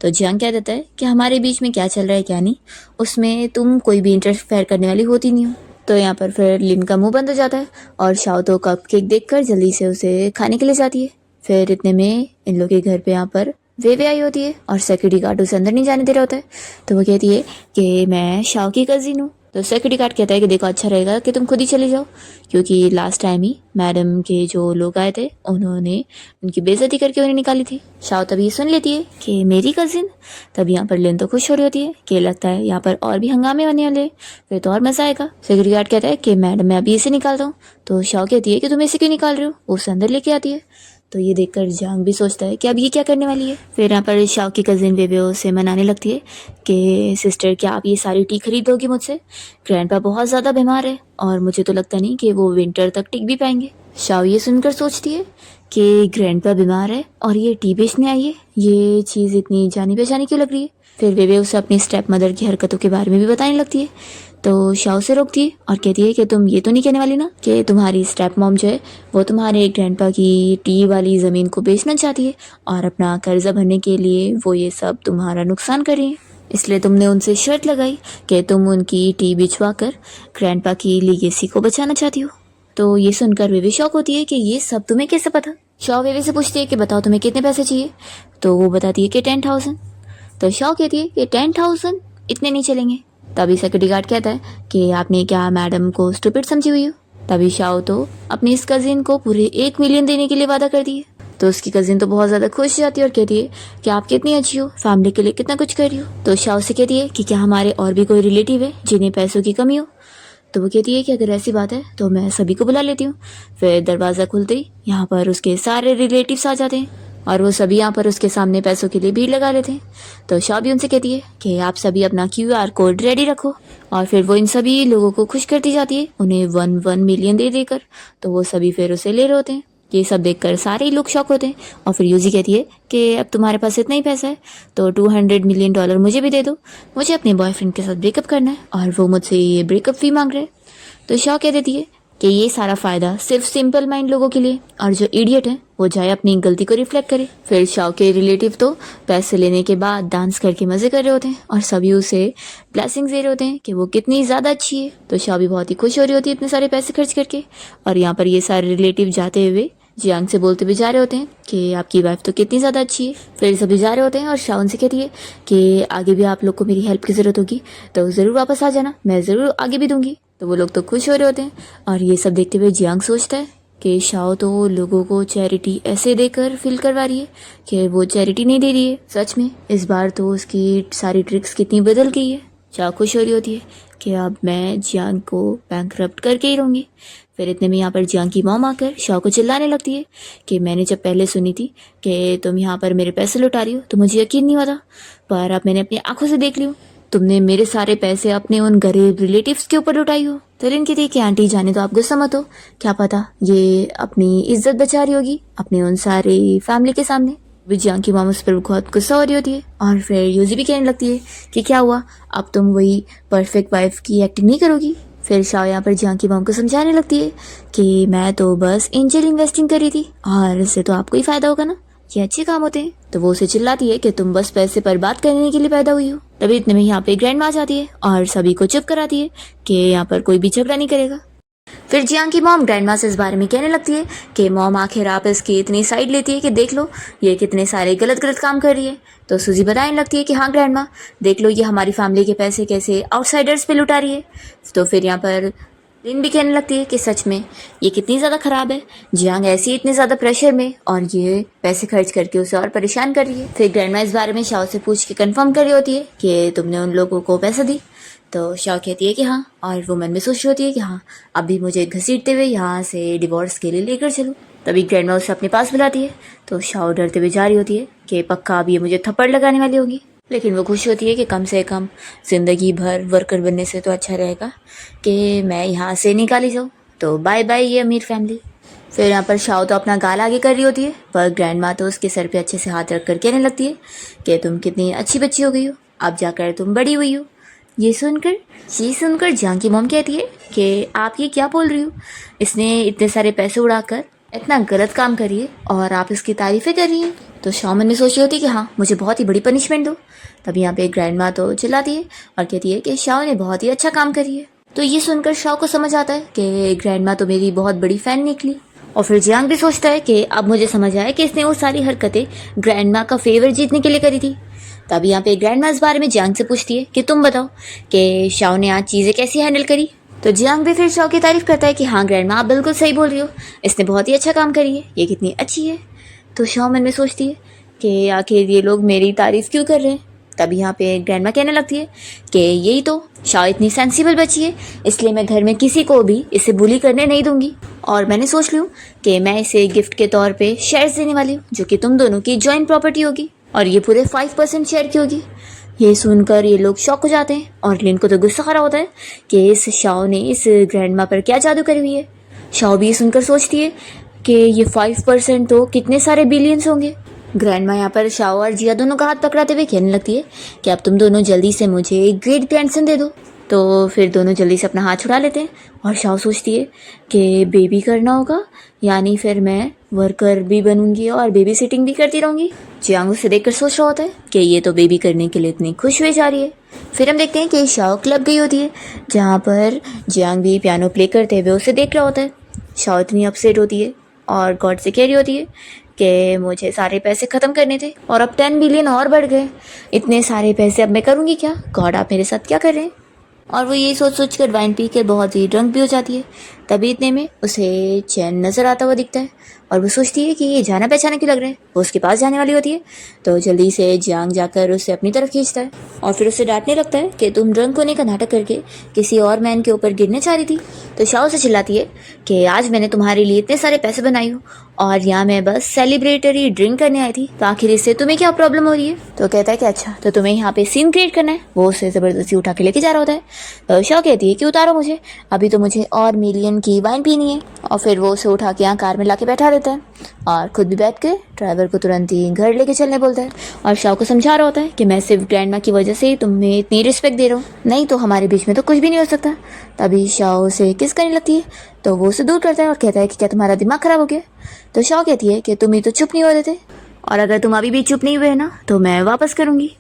तो जियांग कह देता है कि हमारे बीच में क्या चल रहा है क्या नहीं, उसमें तुम कोई भी इंटरफेयर करने वाली होती नहीं हो। तो यहाँ पर फिर लिन का मुंह बंद हो जाता है और शाओ तो कपकेक देखकर जल्दी से उसे खाने के लिए जाती है। फिर इतने में इन लोग के घर पे यहाँ पर वे आई होती है और सिक्योरिटी गार्ड उसे अंदर नहीं जाने दे रहा होता है। तो वो कहती है कि मैं शाओ की कजिन हूँ। तो सिक्योरिटी गार्ड कहता है कि देखो अच्छा रहेगा कि तुम खुद ही चले जाओ, क्योंकि लास्ट टाइम ही मैडम के जो लोग आए थे उन्होंने उनकी बेइज्जती करके उन्हें निकाली थी। शाओ तभी सुन लेती है कि मेरी कजिन। तब यहाँ पर लिन तो खुश हो रही होती है कि लगता है यहाँ पर और भी हंगामे होने वाले, फिर तो और मजा आएगा। सिक्योरिटी गार्ड कहता है कि मैडम मैं अभी इसे निकालता हूँ। तो शाओ कहती है कि तुम इसे क्यों निकाल रहे हो, वो उसे अंदर लेके आती है। तो ये देखकर जियांग भी सोचता है कि अब ये क्या करने वाली है। फिर यहाँ पर शाओ की कजिन वेवे उसे मनाने लगती है कि सिस्टर क्या आप ये सारी टी खरीद दोगी मुझसे, ग्रैंडपा बहुत ज़्यादा बीमार है और मुझे तो लगता नहीं कि वो विंटर तक टिक भी पाएंगे। शाओ ये सुनकर सोचती है कि ग्रैंडपा बीमार है और ये टी बेचने आई है, ये चीज़ इतनी जानी पहचानी क्यों लग रही है। फिर वेवे उसे अपनी स्टेप मदर की हरकतों के बारे में भी बताने लगती है। तो शाओ से रोकती है और कहती है कि तुम ये तो नहीं कहने वाली ना कि तुम्हारी स्टेप मॉम जो है वो तुम्हारे ग्रैंडपा की टी वाली ज़मीन को बेचना चाहती है और अपना कर्जा भरने के लिए वो ये सब तुम्हारा नुकसान कर रही है, इसलिए तुमने उनसे शर्त लगाई कि तुम उनकी टी बिचवा कर ग्रैंडपा की लीगेसी को बचाना चाहती हो। तो ये सुनकर वेवे शॉक होती है कि ये सब तुम्हें कैसे पता। शाओ वेवे से पूछती है कि बताओ तुम्हें कितने पैसे चाहिए। तो वो बताती है कि 10,000। तो शाओ कहती है कि 10,000 इतने नहीं चलेंगे। तभी सिक्योरिटी गार्ड कहता है कि आपने क्या मैडम को स्टूपिड समझी हुई हो। तभी शाओ तो अपनी इस कजिन को पूरे 1 मिलियन देने के लिए वादा कर दिए। तो उसकी कजिन तो बहुत ज़्यादा खुश जाती है और कहती है कि आप कितनी अच्छी हो, फैमिली के लिए कितना कुछ कर रही हो। तो शाओ से कहती है कि क्या हमारे और भी कोई रिलेटिव है जिन्हें पैसों की कमी हो। तो वो कहती है कि अगर ऐसी बात है तो मैं सभी को बुला लेती हूँ। फिर दरवाज़ा खुलते ही यहाँ पर उसके सारे रिलेटिव्स आ जाते हैं और वो सभी यहाँ पर उसके सामने पैसों के लिए भीड़ लगा लेते हैं। तो शाओ भी उनसे कहती है कि आप सभी अपना QR कोड रेडी रखो और फिर वो इन सभी लोगों को खुश करती जाती है उन्हें 1 मिलियन दे देकर। तो वो सभी फिर उसे ले रहे होते हैं। ये सब देखकर सारे ही लोग शॉक होते हैं और फिर यूजी कहती है कि अब तुम्हारे पास इतना ही पैसा है तो $200 मिलियन मुझे भी दे दो, मुझे अपने बॉयफ्रेंड के साथ ब्रेकअप करना है और वो मुझसे ये ब्रेकअप फी मांग रहे हैं। तो शाओ कह देती है कि ये सारा फ़ायदा सिर्फ सिंपल माइंड लोगों के लिए और जो इडियट है वो जाए अपनी गलती को रिफ्लेक्ट करे। फिर शाओ के रिलेटिव तो पैसे लेने के बाद डांस करके मज़े कर रहे होते हैं और सभी उसे ब्लेसिंग्स दे रहे होते हैं कि वो कितनी ज़्यादा अच्छी है। तो शाओ भी बहुत ही खुश हो रही होती है इतने सारे पैसे खर्च करके और यहाँ पर ये सारे रिलेटिव जाते हुए जियांग से बोलते भी जा रहे होते हैं कि आपकी वाइफ तो कितनी ज़्यादा अच्छी है। फिर सभी जा रहे होते हैं और शाओन से कहती है कि आगे भी आप लोग को मेरी हेल्प की ज़रूरत होगी तो ज़रूर वापस आ जाना, मैं ज़रूर आगे भी दूंगी। तो वो लोग तो खुश हो रहे होते हैं और ये सब देखते हुए जियांग सोचता है कि शाओ तो लोगों को चैरिटी ऐसे देकर फील करवा रही है कि वो चैरिटी नहीं दे रही है। सच में इस बार तो उसकी सारी ट्रिक्स कितनी बदल गई है। शाओ खुश हो रही होती है कि अब मैं जियांग को बैंकरप्ट करके ही रहूँगी। फिर इतने में यहाँ पर जियांग की मॉम आकर शाओ को चिल्लाने लगती है कि मैंने जब पहले सुनी थी कि तुम यहाँ पर मेरे पैसे लुटा रही हो तो मुझे यकीन नहीं हुआ था, पर अब मैंने अपनी आंखों से देख लिया, तुमने मेरे सारे पैसे अपने उन गरीब रिलेटिव्स के ऊपर लुटाई हो। तो लिन थी कि आंटी जाने तो आप गुस्सा मत हो, क्या पता ये अपनी इज्जत बचा रही होगी अपने उन सारे फैमिली के सामने। जियांग की मॉम उस पर बहुत गुस्सा हो रही होती है और फिर यूजी भी कहने लगती है कि क्या हुआ, अब तुम वही परफेक्ट वाइफ की एक्टिंग नहीं करोगी। फिर शाओ यहाँ पर जियांग की मॉम को समझाने लगती है कि मैं तो बस एंजल इन्वेस्टिंग करी थी और इससे तो आपको ही फायदा होगा ना, ये अच्छे काम होते हैं। तो वो उसे चिल्लाती है कि तुम बस पैसे पर बात करने के लिए पैदा हुई हो। तभी इतने में यहाँ पे ग्रैंड माँ जाती है और सभी को चुप कराती है कि यहाँ पर कोई भी झगड़ा नहीं करेगा। फिर जियांग की मॉम ग्रैंड माँ से इस बारे में कहने लगती है कि मॉम आखिर आप इसकी इतनी साइड लेती है कि देख लो ये कितने सारे गलत गलत काम कर रही है। तो सूजी बताने लगती है कि हाँ ग्रैंड माँ देख लो ये हमारी फैमिली के पैसे कैसे आउटसाइडर्स पे लुटा रही है। तो फिर यहाँ पर लिन भी कहने लगती है कि सच में ये कितनी ज़्यादा ख़राब है, जियांग ऐसी इतने ज़्यादा प्रेशर में और ये पैसे खर्च करके उसे और परेशान कर रही है। फिर ग्रैंड माँ इस बारे में शाओ से पूछ के कंफर्म कर रही होती है कि तुमने उन लोगों को पैसा दी। तो शाओ कहती है कि हाँ, और वो मन में सोच रही होती है कि हाँ अब भी मुझे घसीटते हुए यहाँ से डिवोर्स के लिए लेकर चलूँ। तभी ग्रैंड माँ उसे अपने पास बुलाती है तो शाओ डरते हुए जा रही होती है कि पक्का अब ये मुझे थप्पड़ लगाने वाली होगी, लेकिन वो खुश होती है कि कम से कम ज़िंदगी भर वर्कर बनने से तो अच्छा रहेगा कि मैं यहाँ से निकाली जाऊँ। तो बाय बाय ये अमीर फैमिली। फिर यहाँ पर शाओ तो अपना गाल आगे कर रही होती है पर ग्रैंड माँ तो उसके सर पे अच्छे से हाथ रख कर कहने लगती है कि तुम कितनी अच्छी बच्ची हो गई हो, अब जाकर तुम बड़ी हुई हो। ये सुनकर जियांग की मॉम कहती है कि आप ये क्या बोल रही हो, इसने इतने सारे पैसे उड़ाकर इतना गलत काम करी है और आप इसकी तारीफें कर रही हैं। तो शाओ मन में सोच रही होती है कि हाँ मुझे बहुत ही बड़ी पनिशमेंट दो। तभी यहाँ पे ग्रैंड माँ तो चिल्लाती है और कहती है कि शाओ ने बहुत ही अच्छा काम करी है। तो ये सुनकर शाओ को समझ आता है कि ग्रैंड माँ तो मेरी बहुत बड़ी फैन निकली। और फिर जियांग भी सोचता है कि अब मुझे समझ आया कि इसने वो सारी हरकतें ग्रैंड माँ का फेवर जीतने के लिए करी थी। तभी यहाँ पे ग्रैंड माँ इस बारे में जियांग से पूछती है कि तुम बताओ कि शाओ ने आज चीज़ें कैसे हैंडल करी। तो जियांग भी फिर शाओ की तारीफ करता है कि हाँ ग्रैंड माँ आप बिल्कुल सही बोल रही हो, इसने बहुत ही अच्छा काम करी है, ये कितनी अच्छी है। तो शाओ मन में सोचती है कि आखिर ये लोग मेरी तारीफ क्यों कर रहे हैं। तभी यहाँ पे ग्रैंड माँ कहने लगती है कि यही तो शाओ इतनी सेंसिबल बच्ची है, इसलिए मैं घर में किसी को भी इसे बुली करने नहीं दूंगी और मैंने सोच लिया कि मैं इसे गिफ्ट के तौर पे शेयर्स देने वाली हूँ जो कि तुम दोनों की जॉइंट प्रॉपर्टी होगी और ये पूरे 5% शेयर की होगी। ये सुनकर ये लोग शॉक हो जाते हैं और लिन को तो गुस्सा आ रहा होता है कि इस शाओ ने इस ग्रैंड माँ पर क्या जादू करी हुई है। शाओ भी ये सुनकर सोचती है कि ये 5% तो कितने सारे बिलियंस होंगे। ग्रैंड माँ यहाँ पर शाओ और जिया दोनों का हाथ पकड़ाते हुए कहने लगती है कि अब तुम दोनों जल्दी से मुझे एक ग्रेट ग्रैंडसन दे दो। तो फिर दोनों जल्दी से अपना हाथ छुड़ा लेते हैं और शाओ सोचती है कि बेबी करना होगा, यानी फिर मैं वर्कर भी बनूंगी और बेबी सिटिंग भी करती रहूंगी। जियांग उसे देखकर सोच रहा होता है कि ये तो बेबी करने के लिए इतनी खुश हुई जा रही है। फिर हम देखते हैं कि शाओ क्लब गई होती है जहाँ पर जियांग भी पियानो प्ले करते हुए उसे देख रहा होता है। शाओ इतनी अपसेट होती है और गॉड से कह रही होती है कि मुझे सारे पैसे ख़त्म करने थे और अब 10 बिलियन और बढ़ गए, इतने सारे पैसे अब मैं करूँगी क्या, गॉड आप मेरे साथ क्या कर रहे हैं। और वो यही सोच कर वाइन पी कर बहुत ही ड्रंक भी हो जाती है। तभी इतने में उसे चैन नज़र आता हुआ दिखता है और वो सोचती है कि ये जाना पहचाना क्यों लग रहा है। वो उसके पास जाने वाली होती है तो जल्दी से जियांग जाकर उसे अपनी तरफ खींचता है और फिर उसे डांटने लगता है कि तुम ड्रंक होने का नाटक करके किसी और मैन के ऊपर गिरने चाह रही थी। तो शाओ से चिल्लाती है कि आज मैंने तुम्हारे लिए इतने सारे पैसे बनाई हूँ और यहाँ मैं बस सेलिब्रेटरी ड्रिंक करने आई थी, तो आखिर इससे तुम्हें क्या प्रॉब्लम हो रही है। तो कहता है कि अच्छा तो तुम्हें यहाँ पे सीन क्रिएट करना है। वो उसे ज़बरदस्ती उठा के लेके जा रहा होता है। तो शाओ कहती है कि उतारो मुझे, अभी तो मुझे और मिलियन की वाइन पीनी है। और फिर वो उसे उठा के यहाँ कार में ला के बैठा देता है और खुद भी बैठ के ड्राइवर को तुरंत ही घर लेके चलने बोलता है और शाओ को समझा रहा होता है कि मैं सिर्फ ग्रैंड माँ की वजह से ही तुम्हें इतनी रिस्पेक्ट दे रहा हूँ, नहीं तो हमारे बीच में तो कुछ भी नहीं हो सकता। तभी शाओ उसे किस करने लगती है तो वो उसे दूर करता है और कहता है कि क्या तुम्हारा दिमाग खराब हो गया। तो शाओ कहती है कि तुम ही तो चुप नहीं हो देते और अगर तुम अभी भी चुप नहीं हुए ना तो मैं वापस करूँगी।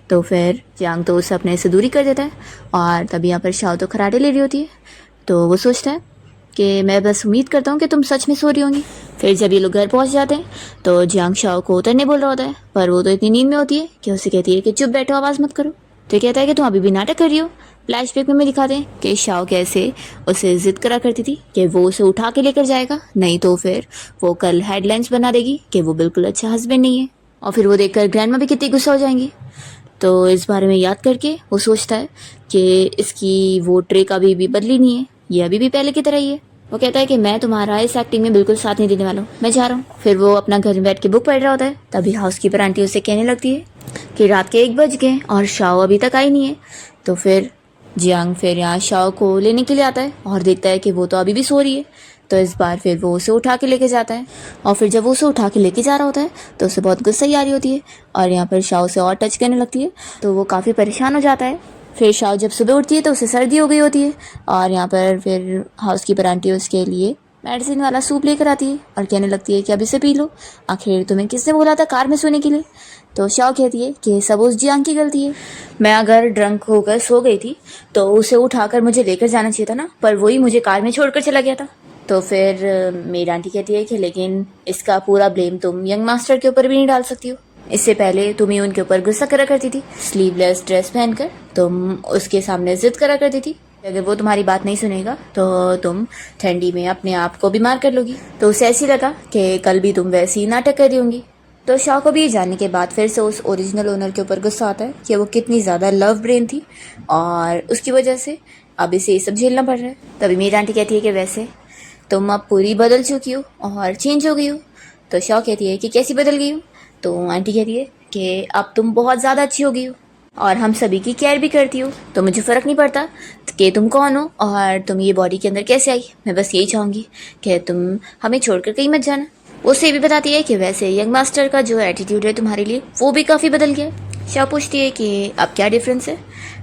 तो फिर जियांग तो उससे अपने से दूरी कर देता है और तभी यहाँ पर शाओ तो खराटे ले रही होती है। तो वो सोचता है कि मैं बस उम्मीद करता हूँ कि तुम सच में सो रही होंगी। फिर जब ये लोग घर पहुंच जाते हैं तो जियांग शाओ को उतरने बोल रहा होता है, पर वो तो इतनी नींद में होती है कि उसे कहती है कि चुप बैठो, आवाज़ मत करो। तो कहता है कि तुम अभी भी नाटक कर रही हो। फ्लैशबैक में दिखाते हैं कि शाओ कैसे उसे जिद करा करती थी कि वो उसे उठा के लेकर जाएगा, नहीं तो फिर वो कल हेडलाइंस बना देगी कि वो बिल्कुल अच्छा हस्बैंड नहीं है। और फिर वो देखकर ग्रैंडमा भी कितनी गुस्सा हो जाएंगी। तो इस बारे में याद करके वो सोचता है कि इसकी वो ट्रिक अभी भी बदली नहीं है, ये अभी भी पहले की तरह ही है। वो कहता है कि मैं तुम्हारा इस एक्टिंग में बिल्कुल साथ नहीं देने वाला हूँ, मैं जा रहा हूँ। फिर वो अपना घर में बैठ के बुक पढ़ रहा होता है, तभी हाउसकीपर आंटी उसे कहने लगती है कि रात के 1 बज गए और शाओ अभी तक आई नहीं है। तो फिर जियांग फिर यहाँ शाओ को लेने के लिए आता है और देखता है कि वो तो अभी भी सो रही है। तो इस बार फिर वो उसे उठा के लेके जाता है, और फिर जब वो उसे उठा के लेके जा रहा होता है तो उसे बहुत गुस्सा ही आ रही होती है, और यहाँ पर शाओ से और टच करने लगती है। तो वो काफ़ी परेशान हो जाता है। फिर शाओ जब सुबह उठती है तो उसे सर्दी हो गई होती है, और यहाँ पर फिर हाउसकीपर आंटी उसके लिए मेडिसिन वाला सूप लेकर आती है और कहने लगती है कि अब इसे पी लो, आखिर तुम्हें किसने बोला था कार में सोने के लिए। तो शाओ कहती है कि सब उस जियांग की गलती है, मैं अगर ड्रंक होकर सो गई थी तो उसे उठाकर मुझे लेकर जाना चाहिए था ना, पर वही मुझे कार में छोड़कर चला गया था। तो फिर मेरी आंटी कहती है कि लेकिन इसका पूरा ब्लेम तुम यंग मास्टर के ऊपर भी नहीं डाल सकती हो, इससे पहले तुम ही उनके ऊपर गुस्सा करा करती थी, स्लीवलेस ड्रेस पहनकर तुम उसके सामने जिद करा करती थी, अगर वो तुम्हारी बात नहीं सुनेगा तो तुम ठंडी में अपने आप को बीमार कर लोगी। तो उसे ऐसी लगा कि कल भी तुम वैसे ही नाटक कर रही होंगी। तो शाह को भी ये जानने के बाद फिर से उस ओरिजिनल ओनर के ऊपर गुस्सा आता है कि वो कितनी ज़्यादा लव ब्रेन थी और उसकी वजह से अब इसे ये सब झेलना पड़ रहा है। तभी मेरी आंटी कहती है कि वैसे तुम अब पूरी बदल चुकी हो और चेंज हो गई हो। तो शाह कहती है कि कैसी बदल गई हो। तो आंटी कहती है कि अब तुम बहुत ज़्यादा अच्छी हो गई हो और हम सभी की केयर भी करती हो, तो मुझे फ़र्क नहीं पड़ता कि तुम कौन हो और तुम ये बॉडी के अंदर कैसे आई, मैं बस यही चाहूँगी कि तुम हमें छोड़कर कहीं मत जाना। उसे ये भी बताती है कि वैसे यंग मास्टर का जो एटीट्यूड है तुम्हारे लिए वो भी काफ़ी बदल गया है। शाह पूछती है कि अब क्या डिफरेंस है,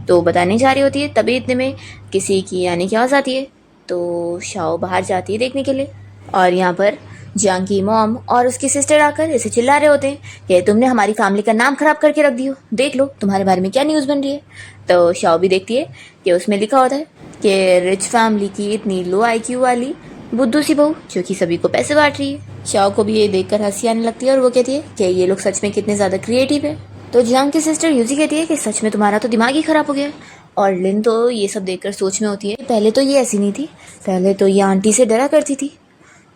तो बताने जा रही होती है, तभी इतने में किसी की आने की आवाज़ आती है। तो शाह बाहर जाती है देखने के लिए, और यहाँ पर जियांग की मॉम और उसकी सिस्टर आकर इसे चिल्ला रहे होते हैं कि तुमने हमारी फैमिली का नाम खराब करके रख दियो, देख लो तुम्हारे बारे में क्या न्यूज़ बन रही है। तो शाह भी देखती है कि उसमें लिखा होता है कि रिच फैमिली की इतनी लो IQ वाली बुद्धू सी बहू जो कि सभी को पैसे बांट रही है। शाह को भी ये देखकर हंसी आने लगती है और वो कहती है कि ये लोग सच में कितने ज़्यादा क्रिएटिव है। तो जियांग की सिस्टर यूजी कहती है कि सच में तुम्हारा तो दिमाग ही खराब हो गया। और लिन तो ये सब देखकर सोच में होती है पहले तो ये ऐसी नहीं थी, पहले तो ये आंटी से डरा करती थी।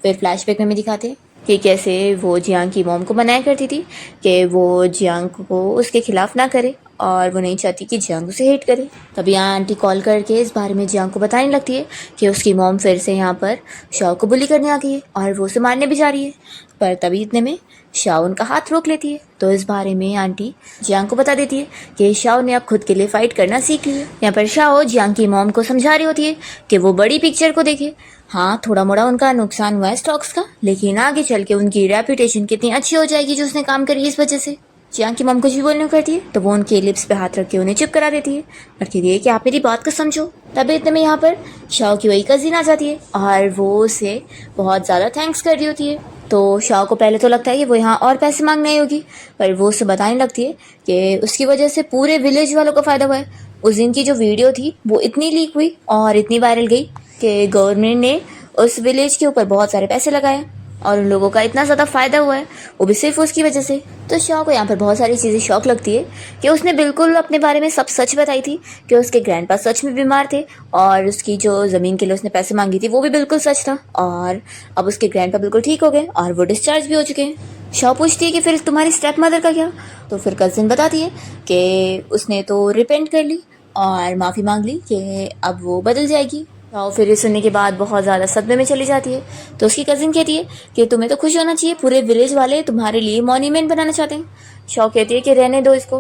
फिर फ्लैशबैक में दिखाते हैं कि कैसे वो जियांग की मॉम को मनाया करती थी कि वो जियांग को उसके खिलाफ ना करे और वो नहीं चाहती कि जियांग उसे हेट करे। तभी यहाँ आंटी कॉल करके इस बारे में जियांग को बताने लगती है कि उसकी मॉम फिर से यहाँ पर शाओ को बुली करने आ गई है और वो उसे मारने भी जा रही है। पर तभी इतने में शाओ उनका हाथ रोक लेती है। तो इस बारे में आंटी जियांग को बता देती है कि शाओ ने अब खुद के लिए फाइट करना सीख लिया। यहाँ पर शाओ जियांग की मॉम को समझा रही होती है कि वो बड़ी पिक्चर को देखे। हाँ, थोड़ा मोड़ा उनका नुकसान हुआ है स्टॉक्स का, लेकिन आगे चल के उनकी रेपुटेशन कितनी अच्छी हो जाएगी जो उसने काम करी इस वजह से। जियांग की मॉम कुछ भी बोलने को करती है तो वो उनके लिप्स पे हाथ रख के उन्हें चुप करा देती है और कहती है कि आप मेरी बात को समझो। तभी इतने में यहाँ पर शाओ की वही कजिन आ जाती है और वो उसे बहुत ज़्यादा थैंक्स कर रही होती है। तो शाओ को पहले तो लगता है कि वो यहाँ और पैसे मांगने आई होगी, पर वो उसे बताने लगती है कि उसकी वजह से पूरे विलेज वालों को फ़ायदा हुआ है। उस दिन की जो वीडियो थी वो इतनी लीक हुई और इतनी वायरल गई कि गवर्नमेंट ने उस विलेज के ऊपर बहुत सारे पैसे लगाए और उन लोगों का इतना ज़्यादा फ़ायदा हुआ है, वो भी सिर्फ उसकी वजह से। तो शाह को यहाँ पर बहुत सारी चीज़ें शौक लगती है कि उसने बिल्कुल अपने बारे में सब सच बताई थी कि उसके ग्रैंडपा सच में बीमार थे और उसकी जो ज़मीन के लिए उसने पैसे मांगी थी वो भी बिल्कुल सच था, और अब उसके ग्रैंडपा बिल्कुल ठीक हो गए और वो डिस्चार्ज भी हो चुके हैं। शाह पूछती है कि फिर तुम्हारी स्टेप मदर का क्या। तो फिर कज़िन बताती है कि उसने तो रिपेंट कर ली और माफ़ी मांग ली कि अब वो बदल जाएगी। और फिर ये सुनने के बाद बहुत ज़्यादा सदमे में चली जाती है। तो उसकी कज़िन कहती है कि तुम्हें तो खुश होना चाहिए, पूरे विलेज वाले तुम्हारे लिए मॉन्यूमेंट बनाना चाहते हैं। शॉ कहती है कि रहने दो इसको।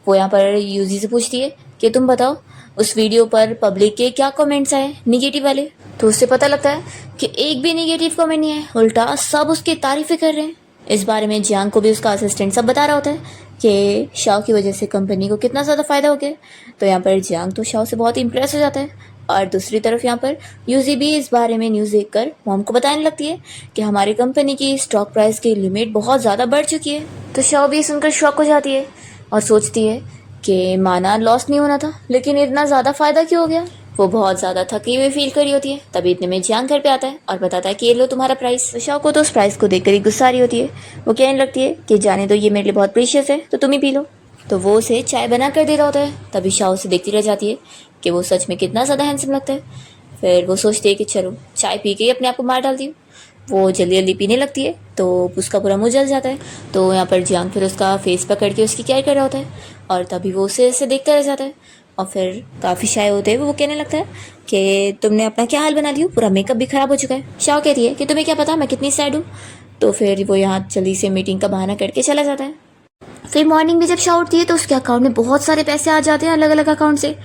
वो यहाँ पर यूजी से पूछती है कि तुम बताओ उस वीडियो पर पब्लिक के क्या कमेंट्स आए निगेटिव वाले। तो उससे पता लगता है कि एक भी निगेटिव कमेंट नहीं है, उल्टा सब उसकी तारीफ़ें कर रहे हैं। इस बारे में जियांग को भी उसका असिस्टेंट सब बता रहा होता है कि शाओ की वजह से कंपनी को कितना ज़्यादा फ़ायदा हो गया। तो यहाँ पर जियांग तो शाओ से बहुत इम्प्रेस हो जाता है, और दूसरी तरफ यहाँ पर यूजी भी इस बारे में न्यूज़ देखकर मॉम को बताने लगती है कि हमारी कंपनी की स्टॉक प्राइस की लिमिट बहुत ज़्यादा बढ़ चुकी है। तो शाओ भी सुनकर शॉक हो जाती है और सोचती है कि माना लॉस नहीं होना था, लेकिन इतना ज़्यादा फ़ायदा क्यों हो गया। वो बहुत ज़्यादा थकी हुई फील कर रही होती है। तभी इतने में जियांग घर पे आता है और बताता है कि ये लो तुम्हारा प्राइस। तो शाओ को तो उस प्राइस को देखकर ही गुस्सा आ रही होती है। वो कहने लगती है कि जाने दो, ये मेरे लिए बहुत प्रीशियस है, तो तुम ही पी लो। तो वो उसे चाय बना कर दे रहा होता है। तभी शाओ उसे देखती रह जाती है कि वो सच में कितना ज़्यादा हैंडसम लगता है। फिर वो सोचती है कि चलो चाय पी के ही अपने आप को मार डालती हूँ। वो जल्दी जल्दी पीने लगती है तो उसका पूरा मुंह जल जाता है। तो यहाँ पर जियांग फिर उसका फेस पकड़ के उसकी केयर कर रहा होता है और तभी वो उसे ऐसे देखता रह जाता है। और फिर काफ़ी शाय होते हुए वो कहने लगता है कि तुमने अपना क्या हाल बना दिया, पूरा मेकअप भी ख़राब हो चुका है। शाओ कहती है कि तुम्हें क्या पता मैं कितनी सैड हूँ। तो फिर वो यहाँ जल्दी से मीटिंग का बहाना करके चला जाता है। फिर मॉर्निंग में जब शाओ उठती है तो उसके अकाउंट में बहुत सारे पैसे आ जाते हैं अलग अलग अकाउंट से।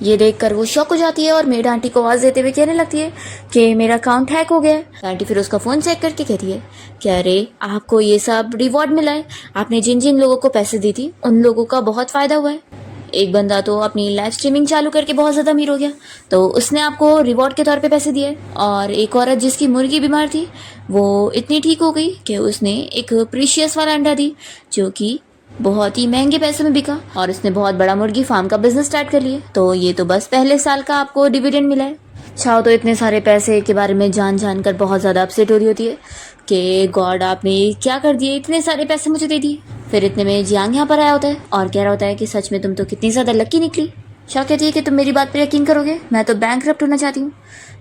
ये देखकर वो शॉक हो जाती है और मेड आंटी को आवाज़ देते हुए कहने लगती है कि मेरा अकाउंट हैक हो गया है। आंटी फिर उसका फ़ोन चेक करके कहती है कि अरे आपको ये सब रिवॉर्ड मिला है, आपने जिन जिन लोगों को पैसे दी थी उन लोगों का बहुत फ़ायदा हुआ है। एक बंदा तो अपनी लाइव स्ट्रीमिंग चालू करके बहुत ज़्यादा अमीर हो गया, तो उसने आपको रिवॉर्ड के तौर पे पैसे दिए। और एक औरत जिसकी मुर्गी बीमार थी वो इतनी ठीक हो गई कि उसने एक प्रीशियस वाला अंडा दी जो कि बहुत ही महंगे पैसे में बिका और उसने बहुत बड़ा मुर्गी फार्म का बिजनेस स्टार्ट कर लिया। तो ये तो बस पहले साल का आपको डिविडेंड मिला है। शाओ तो इतने सारे पैसे के बारे में जान कर बहुत ज़्यादा अपसेट हो रही होती है कि गॉड आपने ये क्या कर दिए, इतने सारे पैसे मुझे दे दिए। फिर इतने में जियांग यहाँ पर आया होता है और कह रहा होता है कि सच में तुम तो कितनी ज़्यादा लकी निकली। शाओ कहती है कि तुम मेरी बात पर यकीन करोगे, मैं तो बैंकरप्ट होना चाहती हूँ।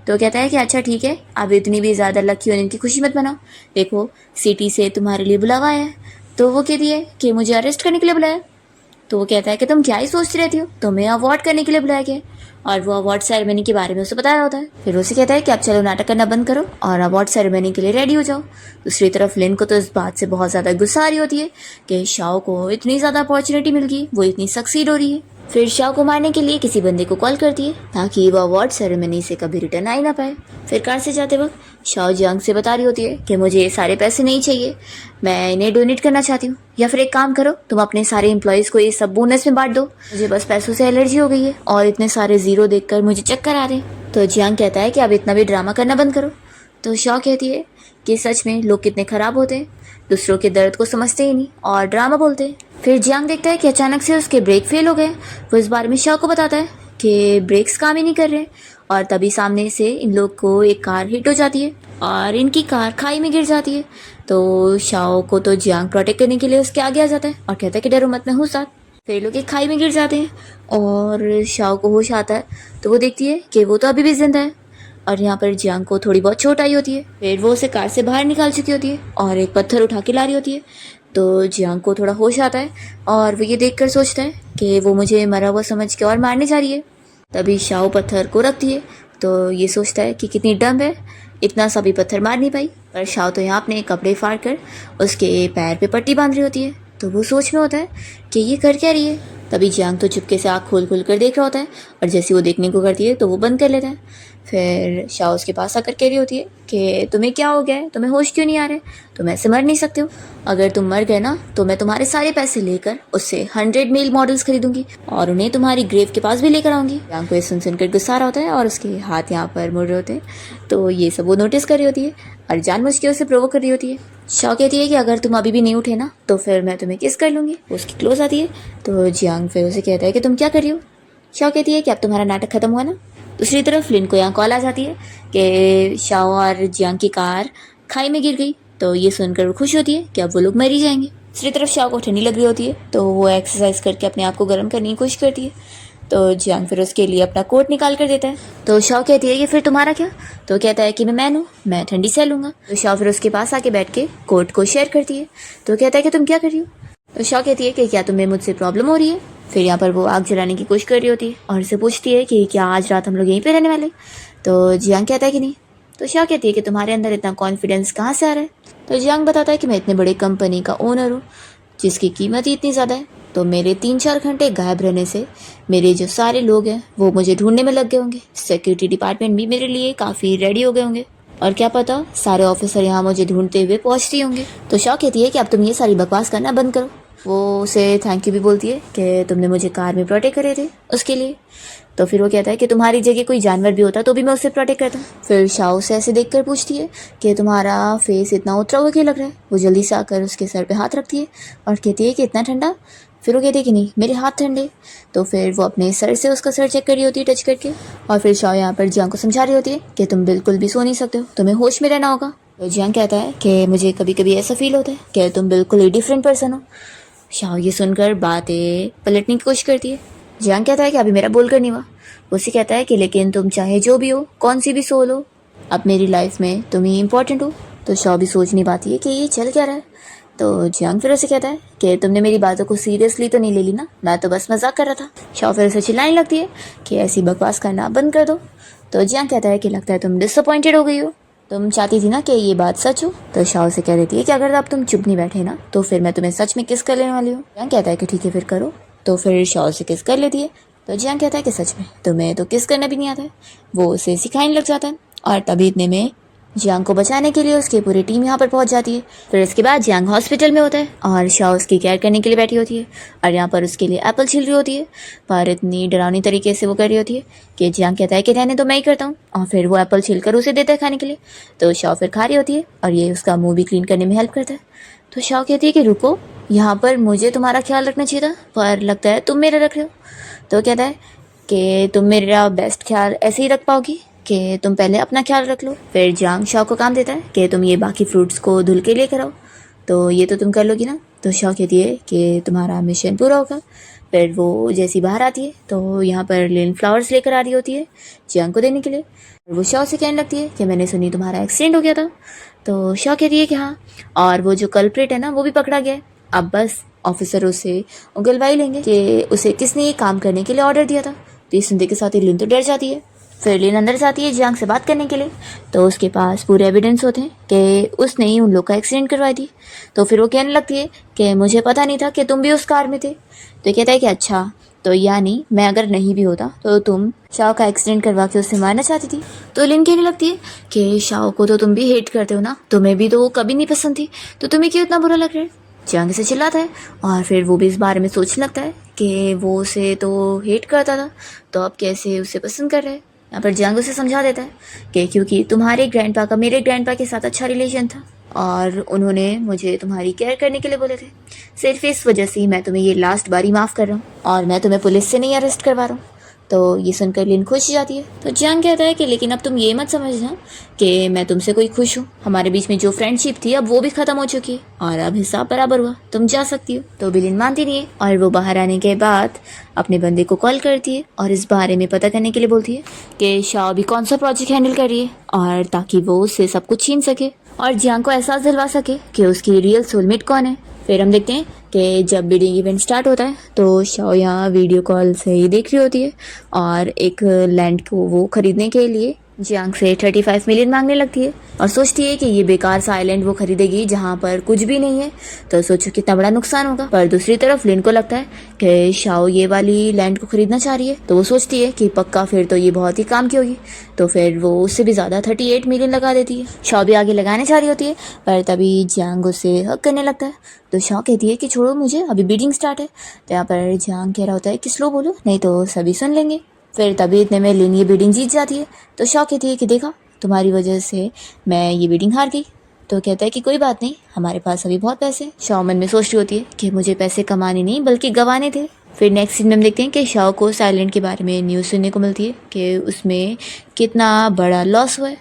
तो कहता है कि अच्छा ठीक है, अब इतनी भी ज़्यादा लकी होने की खुशी मत मनाओ, देखो सिटी से तुम्हारे लिए बुलावा आया है। तो वो कहती है कि मुझे अरेस्ट करने के लिए बुलाया। तो वो कहता है कि तुम क्या ही सोचती रहती हो, तुम्हें अवार्ड करने के लिए बुलाया गया। और वो अवार्ड सेरेमनी के बारे में उसे बता रहा होता है। फिर उसे कहता है कि अब चलो नाटक करना बंद करो और अवार्ड सेरेमनी के लिए रेडी हो जाओ। दूसरी तरफ लिन को तो इस बात से बहुत ज़्यादा गुस्सा आ रही होती है कि शाओ को इतनी ज़्यादा अपॉर्चुनिटी मिल गई, वो इतनी सक्सीड हो रही है। फिर शाओ को मारने के लिए किसी बंदे को कॉल करती है ताकि वो अवार्ड सेरेमनी से कभी रिटर्न आ ही ना पाए। फिर कार से जाते वक्त शाओ जियांग से बता रही होती है कि मुझे ये सारे पैसे नहीं चाहिए, मैं इन्हें डोनेट करना चाहती हूँ, या फिर एक काम करो तुम अपने सारे एम्प्लॉयज़ को ये सब बोनस में बांट दो, मुझे बस पैसों से एलर्जी हो गई है और इतने सारे जीरो देखकर मुझे चक्कर आ रहे हैं। तो जियांग कहता है कि अब इतना भी ड्रामा करना बंद करो। तो शाओ कहती है कि सच में लोग कितने ख़राब होते हैं, दूसरों के दर्द को समझते ही नहीं और ड्रामा बोलते हैं। फिर जियांग देखता है कि अचानक से उसके ब्रेक फेल हो गए। वो इस बारे में शाओ को बताता है कि ब्रेक्स काम ही नहीं कर रहे और तभी सामने से इन लोग को एक कार हिट हो जाती है और इनकी कार खाई में गिर जाती है। तो शाओ को तो जियांग प्रोटेक्ट करने के लिए उसके आगे आ जाता है और कहता है कि डरो मत, मैं हूँ साथ। फिर लोग एक खाई में गिर जाते हैं और शाओ को होश आता है तो वो देखती है कि वो तो अभी भी जिंदा है और यहाँ पर जियांग को थोड़ी बहुत चोट आई होती है। फिर वो उसे कार से बाहर निकाल चुकी होती है और एक पत्थर उठा के ला रही होती है। तो जियांग को थोड़ा होश आता है और वो ये देखकर सोचता है कि वो मुझे मरा हुआ समझ के और मारने जा रही है। तभी शाओ पत्थर को रखती है तो ये सोचता है कि कितनी डम है, इतना सा भी पत्थर मार नहीं पाई। पर शाओ तो यहाँ अपने कपड़े फाड़ कर उसके पैर पे पट्टी बांध रही होती है। तो वो सोच में होता है कि ये कर क्या रही है। तभी जियांग तो चुपके से आँख खोल खोल कर देख रहा होता है और जैसे वो देखने को करती है तो वो बंद कर लेता है। फिर शाओ उसके पास आकर कह रही होती है कि तुम्हें क्या हो गया है, तुम्हें होश क्यों नहीं आ रहे, तुम ऐसे मर नहीं सकते हो, अगर तुम मर गए ना तो मैं तुम्हारे सारे पैसे लेकर उससे 100 मेल मॉडल्स खरीदूंगी और उन्हें तुम्हारी ग्रेव के पास भी लेकर आऊंगी। जियांग को ये सुनकर गुस्सा आ रहा होता है और उसके हाथ यहाँ पर मुड़ रहे होते हैं। तो ये सब वो नोटिस कर रही होती है और जानबूझ के उसे प्रोवोक कर रही होती है। शाओ कहती है कि अगर तुम अभी भी नहीं उठे ना तो फिर मैं तुम्हें किस कर लूँगी। उसकी क्लोज आती है तो जियांग फिर उसे कहता है कि तुम क्या कर रही हो। शाओ कहती है कि अब तुम्हारा नाटक खत्म हुआ ना। दूसरी तरफ लिन को यहाँ कॉल आ जाती है कि शाओ और जियांग की कार खाई में गिर गई। तो ये सुनकर वो खुश होती है कि अब वो लोग मर ही जाएंगे। दूसरी तरफ शाओ को ठंडी लग रही होती है तो वो एक्सरसाइज करके अपने आप को गर्म करने की कोशिश करती है। तो जियांग फिर उसके लिए अपना कोट निकाल कर देता है। तो शाओ कहती है कि फिर तुम्हारा क्या। तो कहता है कि मैं मैन हूँ, मैं ठंडी सह लूँगा। तो शाओ फिर उसके पास आके बैठ के कोट को शेयर करती है। तो कहता है कि तुम क्या कर रही हो। तो शाओ कहती है कि क्या तुम्हें मुझसे प्रॉब्लम हो रही है। फिर यहाँ पर वो आग जलाने की कोशिश कर रही होती है और उसे पूछती है कि क्या आज रात हम लोग यहीं पे रहने वाले। तो जियांग कहता है कि नहीं। तो शाओ कहती है कि तुम्हारे अंदर इतना कॉन्फिडेंस कहाँ से आ रहा है। तो जियांग बताता है कि मैं इतने बड़े कंपनी का ओनर हूँ जिसकी कीमत ही इतनी ज़्यादा है, तो मेरे 3-4 घंटे गायब रहने से मेरे जो सारे लोग हैं वो मुझे ढूंढने में लग गए होंगे, सिक्योरिटी डिपार्टमेंट भी मेरे लिए काफ़ी रेडी हो गए होंगे और क्या पता सारे ऑफिसर यहाँ मुझे ढूंढते हुए पहुँचते होंगे। तो शाओ कहती है कि अब तुम ये सारी बकवास करना बंद करो। वो उसे थैंक यू भी बोलती है कि तुमने मुझे कार में प्रोटेक्ट करे थे उसके लिए। तो फिर वो कहता है कि तुम्हारी जगह कोई जानवर भी होता तो भी मैं उससे प्रोटेक्ट करता। फिर शाओ से ऐसे देखकर पूछती है कि तुम्हारा फेस इतना उतरा हुआ क्यों लग रहा है। वो जल्दी से आकर उसके सर पे हाथ रखती है और कहती है कि इतना ठंडा। फिर वो कहती है कि नहीं मेरे हाथ ठंडे। तो फिर वो अपने सर से उसका सर चेक कर रही होती है टच करके, और फिर शाओ यहाँ पर जियांग को समझा रही होती है कि तुम बिल्कुल भी सो नहीं सकते हो, तुम्हें होश में रहना होगा। तो जियांग कहता है कि मुझे कभी कभी ऐसा फील होता है कि तुम बिल्कुल ही डिफरेंट पर्सन हो। शाओ ये सुनकर बातें पलटने की कोशिश करती है। जियांग कहता है कि अभी मेरा बोलकर नहीं हुआ। उसे कहता है कि लेकिन तुम चाहे जो भी हो, कौन सी भी सोल हो, अब मेरी लाइफ में तुम ही इम्पोर्टेंट हो। तो शाओ भी सोच नहीं पाती है कि ये चल क्या रहा है। तो जियांग फिर उसे कहता है कि तुमने मेरी बातों को सीरियसली तो नहीं ले ली ना, मैं तो बस मजाक कर रहा था। शाओ फिर उसे चिल्लाने लगती है कि ऐसी बकवास करना बंद कर दो। तो जियांग कहता है कि लगता है तुम डिसअपॉइंटेड हो गई हो, तुम चाहती थी ना कि ये बात सच हो। तो शाओ से कह देती है कि अगर अब तुम चुप नहीं बैठे ना तो फिर मैं तुम्हें सच में किस कर लेने वाली हूँ। जियांग कहता है कि ठीक है फिर करो। तो फिर शाओ से किस कर लेती है। तो जियांग कहता है कि सच में तुम्हें तो किस करना भी नहीं आता है। वो उसे सिखाने लग जाता है, और तभी इतने में जियांग को बचाने के लिए उसकी पूरी टीम यहाँ पर पहुंच जाती है। फिर इसके बाद जियांग हॉस्पिटल में होता है और शाओ उसकी केयर करने के लिए बैठी होती है, और यहाँ पर उसके लिए एप्पल छील रही होती है, पर इतनी डरावनी तरीके से वो कर रही होती है कि जियांग कहता है कि रहने तो मैं ही करता हूँ, और फिर वो एप्पल छील कर उसे देता है खाने के लिए। तो शाओ फिर खा रही होती है और ये उसका मुंह भी क्लीन करने में हेल्प करता है। तो शाओ कहती है कि रुको, यहाँ पर मुझे तुम्हारा ख्याल रखना चाहिए था, पर लगता है तुम मेरा रख रहे हो। तो कहता है कि तुम मेरा बेस्ट ख्याल ऐसे ही रख पाओगी कि तुम पहले अपना ख्याल रख लो। फिर जियांग शाओ को काम देता है कि तुम ये बाकी फ्रूट्स को धुल के लेकर आओ, तो ये तो तुम कर लोगी ना। तो शाओ कहती है कि तुम्हारा मिशन पूरा होगा। फिर वो जैसी बाहर आती है तो यहाँ पर लिन फ्लावर्स लेकर आ रही होती है जियांग को देने के लिए। वो शाओ से कहने लगती है कि मैंने सुनी तुम्हारा एक्सीडेंट हो गया था। तो शाओ कहती है कि हाँ, और वो जो कल्प्रेट है ना वो भी पकड़ा गया है, अब बस ऑफिसर उसे उगलवाई लेंगे कि उसे किसने ये काम करने के लिए ऑर्डर दिया था। तो ये सुनते के साथ ही लिन तो डर जाती है। फिर लिन अंदर जाती है जियांग से बात करने के लिए, तो उसके पास पूरे एविडेंस होते हैं कि उसने ही उन लोग का एक्सीडेंट करवाई थी। तो फिर वो कहने लगती है कि मुझे पता नहीं था कि तुम भी उस कार में थे। तो कहता है कि अच्छा, तो यानी मैं अगर नहीं भी होता तो तुम शाओ का एक्सीडेंट करवा के उसे मारना चाहती थी। तो लिन कहने लगती है कि शाओ को तो तुम भी हेट करते हो ना, तुम्हें भी तो वो कभी नहीं पसंद थी, तो तुम्हें क्यों इतना बुरा लग रहा है। जियांग से चिल्लाता है, और फिर वो भी इस बारे में सोचने लगता है कि वो उसे तो हेट करता था, तो अब कैसे उसे पसंद कर रहा है। यहाँ पर जियांग उसे समझा देता है कि क्योंकि तुम्हारे ग्रैंडपा का मेरे ग्रैंडपा के साथ अच्छा रिलेशन था, और उन्होंने मुझे तुम्हारी केयर करने के लिए बोले थे। सिर्फ इस वजह से ही मैं तुम्हें ये लास्ट बारी माफ़ कर रहा हूँ, और मैं तुम्हें पुलिस से नहीं अरेस्ट करवा रहा हूँ। तो ये सुनकर लिन खुश हो जाती है। तो जियांग कहता है कि लेकिन अब तुम ये मत समझना कि मैं तुमसे कोई खुश हूँ, हमारे बीच में जो फ्रेंडशिप थी अब वो भी खत्म हो चुकी है, और अब हिसाब बराबर हुआ, तुम जा सकती हो। तो भी लिन मानती नहीं है, और वो बाहर आने के बाद अपने बंदे को कॉल करती है और इस बारे में पता करने के लिए बोलती है कि शाओ अभी कौन सा प्रोजेक्ट हैंडल कर रही है, और ताकि वो उससे सब कुछ छीन सके और जियांग को एहसास दिलवा सके कि उसकी रियल सोलमेट कौन है। फिर हम देखते हैं कि जब बिडिंग इवेंट स्टार्ट होता है तो शाओ यहाँ वीडियो कॉल से ही देख रही होती है, और एक लैंड को वो खरीदने के लिए जियांग से 35 मिलियन मांगने लगती है, और सोचती है कि ये बेकार सा आइलैंड वो खरीदेगी जहाँ पर कुछ भी नहीं है, तो सोचो कितना बड़ा नुकसान होगा। पर दूसरी तरफ लिन को लगता है कि शाओ ये वाली लैंड को खरीदना चाह रही है, तो वो सोचती है कि पक्का फिर तो ये बहुत ही काम की होगी, तो फिर वो उससे भी ज़्यादा 38 मिलियन लगा देती है। शाओ भी आगे लगाने चाह रही होती है, पर तभी जियांग उसे हक करने लगता है। तो शाओ कहती है कि छोड़ो मुझे, अभी बिडिंग स्टार्ट है। तो यहाँ पर जियांग कह रहा होता है कि स्लो बोलो, नहीं तो सभी सुन लेंगे। फिर तभी इतने में लिन ये बिडिंग जीत जाती है। तो शाओ कहती है कि देखा, तुम्हारी वजह से मैं ये बिडिंग हार गई। तो कहता है कि कोई बात नहीं, हमारे पास अभी बहुत पैसे। शाओ मन में सोच रही होती है कि मुझे पैसे कमाने नहीं बल्कि गंवाने थे। फिर नेक्स्ट सीन में हम देखते हैं कि शाओ को साइलेंट के बारे में न्यूज़ सुनने को मिलती है कि उसमें कितना बड़ा लॉस हुआ है।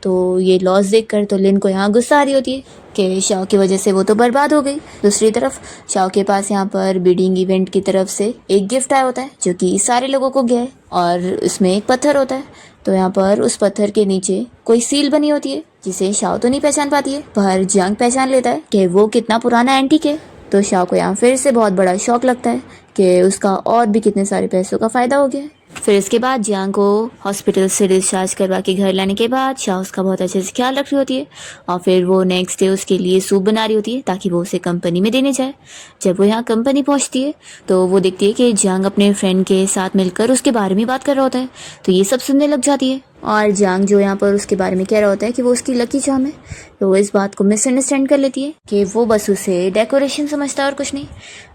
तो ये लॉस देखकर तो लिन को यहाँ गुस्सा आ रही होती है कि शाओ की वजह से वो तो बर्बाद हो गई। दूसरी तरफ शाओ के पास यहाँ पर बिडिंग इवेंट की तरफ से एक गिफ्ट आया होता है जो कि सारे लोगों को गया है, और उसमें एक पत्थर होता है। तो यहाँ पर उस पत्थर के नीचे कोई सील बनी होती है जिसे शाओ तो नहीं पहचान पाती है, पर जियांग पहचान लेता है कि वो कितना पुराना एंटीक है। तो शाओ को यहाँ फिर से बहुत बड़ा शौक लगता है कि उसका और भी कितने सारे पैसों का फ़ायदा हो गया। फिर इसके बाद जियांग को हॉस्पिटल से डिस्चार्ज करवा के घर लाने के बाद शाओ उसका बहुत अच्छे से ख्याल रख रही होती है, और फिर वो नेक्स्ट डे उसके लिए सूप बना रही होती है ताकि वो उसे कंपनी में देने जाए। जब वो यहाँ कंपनी पहुँचती है तो वो देखती है कि जियांग अपने फ्रेंड के साथ मिलकर उसके बारे में बात कर रहा होता है, तो ये सब सुनने लग जाती है। और जियांग जो यहाँ पर उसके बारे में कह रहा होता है कि वो उसकी लकी चार्म है, तो वो इस बात को मिसअंडरस्टैंड कर लेती है कि वो बस उसे डेकोरेशन समझता है और कुछ नहीं।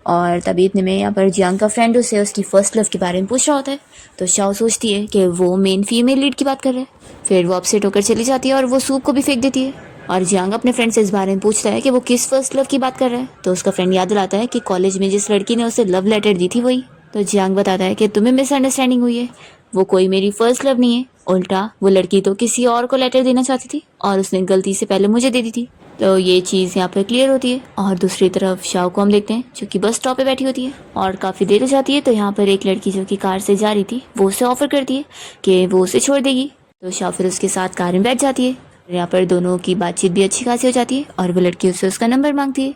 और तभी इतने में यहाँ पर जियांग का फ्रेंड उसे उसकी फर्स्ट लव के बारे में पूछ रहा होता है, तो शाओ सोचती है कि वो मेन फीमेल लीड की बात कर रहे हैं। फिर वो अपसेट होकर चली जाती है और वो सूप को भी फेंक देती है। और जियांग अपने फ्रेंड से इस बारे में पूछता है कि वो किस फर्स्ट लव की बात कर रहा है। तो उसका फ्रेंड याद दिलाता है कि कॉलेज में जिस लड़की ने उसे लव लेटर दी थी वही। तो जियांग बताता है कि तुम्हें मिसअंडरस्टैंडिंग हुई है, वो कोई मेरी फर्स्ट लव नहीं है, उल्टा वो लड़की तो किसी और को लेटर देना चाहती थी और उसने गलती से पहले मुझे दे दी थी। तो ये चीज़ यहाँ पर क्लियर होती है। और दूसरी तरफ शाओ को हम देखते हैं जो कि बस स्टॉप पे बैठी होती है और काफ़ी देर हो जाती है। तो यहाँ पर एक लड़की जो कि कार से जा रही थी वो उसे ऑफर करती है कि वो उसे छोड़ देगी। तो शाओ फिर उसके साथ कार में बैठ जाती है। यहाँ पर दोनों की बातचीत भी अच्छी खासी हो जाती है और वो लड़की उससे उसका नंबर मांगती है।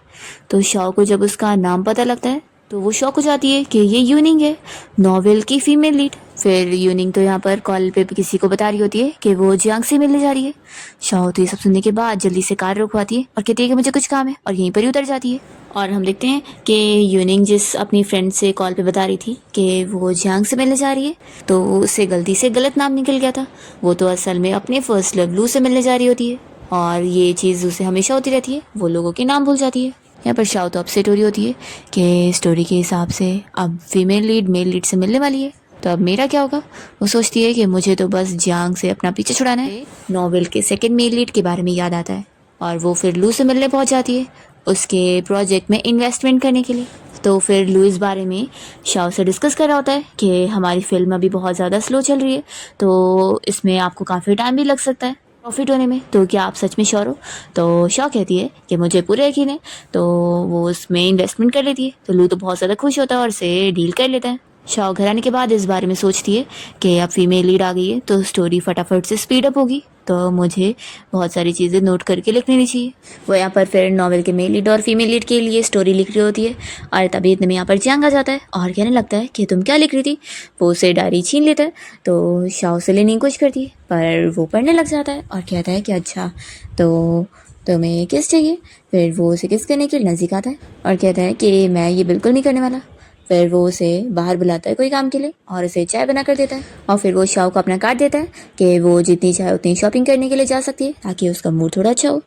तो शाओ को जब उसका नाम पता लगता है तो वो शॉक हो जाती है कि ये यूनिंग है, नॉवेल की फीमेल लीड। फिर यूनिंग तो यहाँ पर कॉल पे किसी को बता रही होती है कि वो जियांग से मिलने जा रही है। शाओ तो ये सब सुनने के बाद जल्दी से कार रुकवाती है और कहती है कि मुझे कुछ काम है और यहीं पर ही उतर जाती है। और हम देखते हैं कि यूनिंग जिस अपनी फ्रेंड से कॉल पे बता रही थी कि वो जियांग से मिलने जा रही है तो उससे गलती से गलत नाम निकल गया था। वो तो असल में अपने फर्स्ट लव लू से मिलने जा रही होती है और ये चीज़ उसे हमेशा होती रहती है, वो लोगों के नाम भूल जाती है। यहाँ पर शाओ तो अपसेट हो रही होती है कि स्टोरी के हिसाब से अब फीमेल लीड मेल लीड से मिलने वाली है, तो अब मेरा क्या होगा। वो सोचती है कि मुझे तो बस जियांग से अपना पीछे छुड़ाना है। नॉवेल के सेकंड मेल लीड के बारे में याद आता है और वो फिर लू से मिलने पहुंच जाती है उसके प्रोजेक्ट में इन्वेस्टमेंट करने के लिए। तो फिर लू इस बारे में शाओ से डिस्कस कर रहा होता है कि हमारी फिल्म अभी बहुत ज़्यादा स्लो चल रही है तो इसमें आपको काफ़ी टाइम भी लग सकता है प्रॉफिट होने में, तो क्या आप सच में श्योर हो। तो शाओ कहती है कि मुझे पूरा यकीन है। तो वो उसमें इन्वेस्टमेंट कर लेती है। तो लू तो बहुत ज़्यादा खुश होता है और उसे डील कर लेता है। शाओ घर आने के बाद इस बारे में सोचती है कि अब फीमेल लीड आ गई है तो स्टोरी फटाफट से स्पीड अप होगी, तो मुझे बहुत सारी चीज़ें नोट करके लिख लेनी चाहिए। वो यहाँ पर फिर नॉवेल के मेल लीड और फीमेल लीड के लिए स्टोरी लिख रही होती है और तभी इतने में यहाँ पर जियांग आ जाता है और कहने लगता है कि तुम क्या लिख रही थी। वो उसे डायरी छीन लेता है तो शाओ से लेने की कोशिश करती है पर वो पढ़ने लग जाता है और कहता है कि अच्छा तो तुम्हें किस चाहिए। फिर वो उसे किस करने के लिए नज़दीक आता है और कहता है कि मैं ये बिल्कुल नहीं करने वाला। फिर वो उसे बाहर बुलाता है कोई काम के लिए और उसे चाय बना कर देता है और फिर वो शाओ को अपना कार्ड देता है कि वो जितनी चाहे उतनी शॉपिंग करने के लिए जा सकती है ताकि उसका मूड थोड़ा अच्छा हो।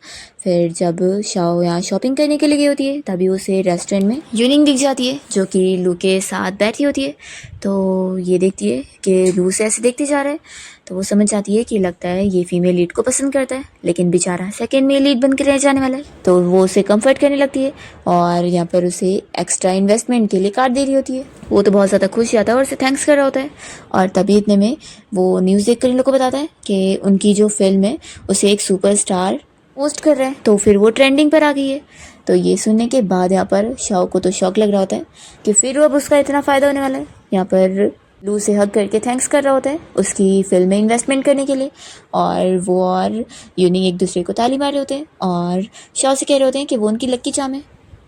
फिर जब शाओ यहाँ शॉपिंग करने के लिए गई होती है तभी उसे रेस्टोरेंट में यूनिंग दिख जाती है जो कि लू के साथ बैठी होती है। तो ये देखती है कि लू से ऐसे देखते जा रहा है तो वो समझ जाती है कि लगता है ये फीमेल लीड को पसंद करता है लेकिन बेचारा सेकंड मेल लीड बन के रह जाने वाला है। तो वो उसे कंफर्ट करने लगती है और यहाँ पर उसे एक्स्ट्रा इन्वेस्टमेंट के लिए कार्ड दे रही होती है। वो तो बहुत ज़्यादा खुश जाता है और उसे थैंक्स कर रहा होता है और तभी इतने में वो न्यूज़ देख कर इन लोग को बताता है कि उनकी जो फिल्म है उसे एक सुपरस्टार पोस्ट कर रहा है तो फिर वो ट्रेंडिंग पर आ गई है। तो ये सुनने के बाद यहाँ पर शाओ को तो शौक लग रहा होता है कि फिर अब उसका इतना फ़ायदा होने वाला है। यहाँ पर लू से हक करके थैंक्स कर रहा होता है उसकी फिल्म में इन्वेस्टमेंट करने के लिए और वो और यूनी एक दूसरे को ताली मार रहे होते हैं और शाओ से कह रहे होते हैं कि वो उनकी लक्की चाम है।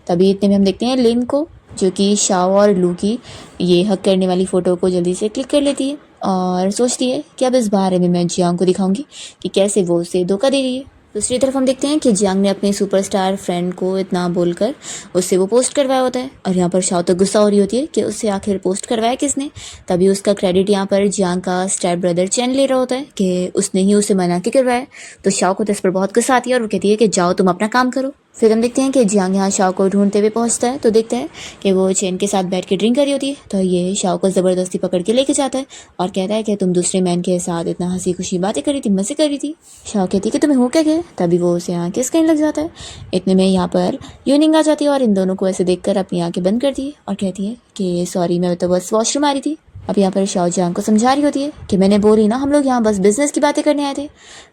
तभी इतने में हम देखते हैं लिन को जो कि शाओ और लू की ये हक करने वाली फ़ोटो को जल्दी से क्लिक कर लेती है और सोचती है कि अब इस बारे में मैं जियांग को दिखाऊंगी कि कैसे वो उसे धोखा दे रही है। दूसरी तरफ हम देखते हैं कि जियांग ने अपने सुपरस्टार फ्रेंड को इतना बोलकर उससे वो पोस्ट करवाया होता है और यहाँ पर शाओ तो गुस्सा हो रही होती है कि उससे आखिर पोस्ट करवाया किसने। तभी उसका क्रेडिट यहाँ पर जियांग का स्टेप ब्रदर चैन ले रहा होता है कि उसने ही उसे मना के करवाया। तो शाओ को तो इस पर बहुत गुस्सा आती है और वो कहती है कि जाओ तुम अपना काम करो। फिर हम देखते हैं कि जियांग यहाँ शाओ को ढूंढते हुए पहुंचता है तो देखते हैं कि वो चेन के साथ बैठ के ड्रिंक कर रही होती है। तो ये शाओ को ज़बरदस्ती पकड़ के लेके जाता है और कहता है कि तुम दूसरे मैन के साथ इतना हंसी खुशी बातें कर रही थी, मज़े कर रही थी। शाओ कहती है कि तुम्हें हो क्या गया। तभी वो उसे यहाँ किस करने लग जाता है। इतने में यहाँ पर यूनिंग आ जाती है और इन दोनों को ऐसे देखकर अपनी आंखें बंद करती है और कहती है कि सॉरी मैं तो बस वॉशरूम आ रही थी। अब यहाँ पर शाओ जियांग को समझा रही होती है कि मैंने बोली ना हम लोग यहाँ बस बिजनेस की बातें करने आए थे।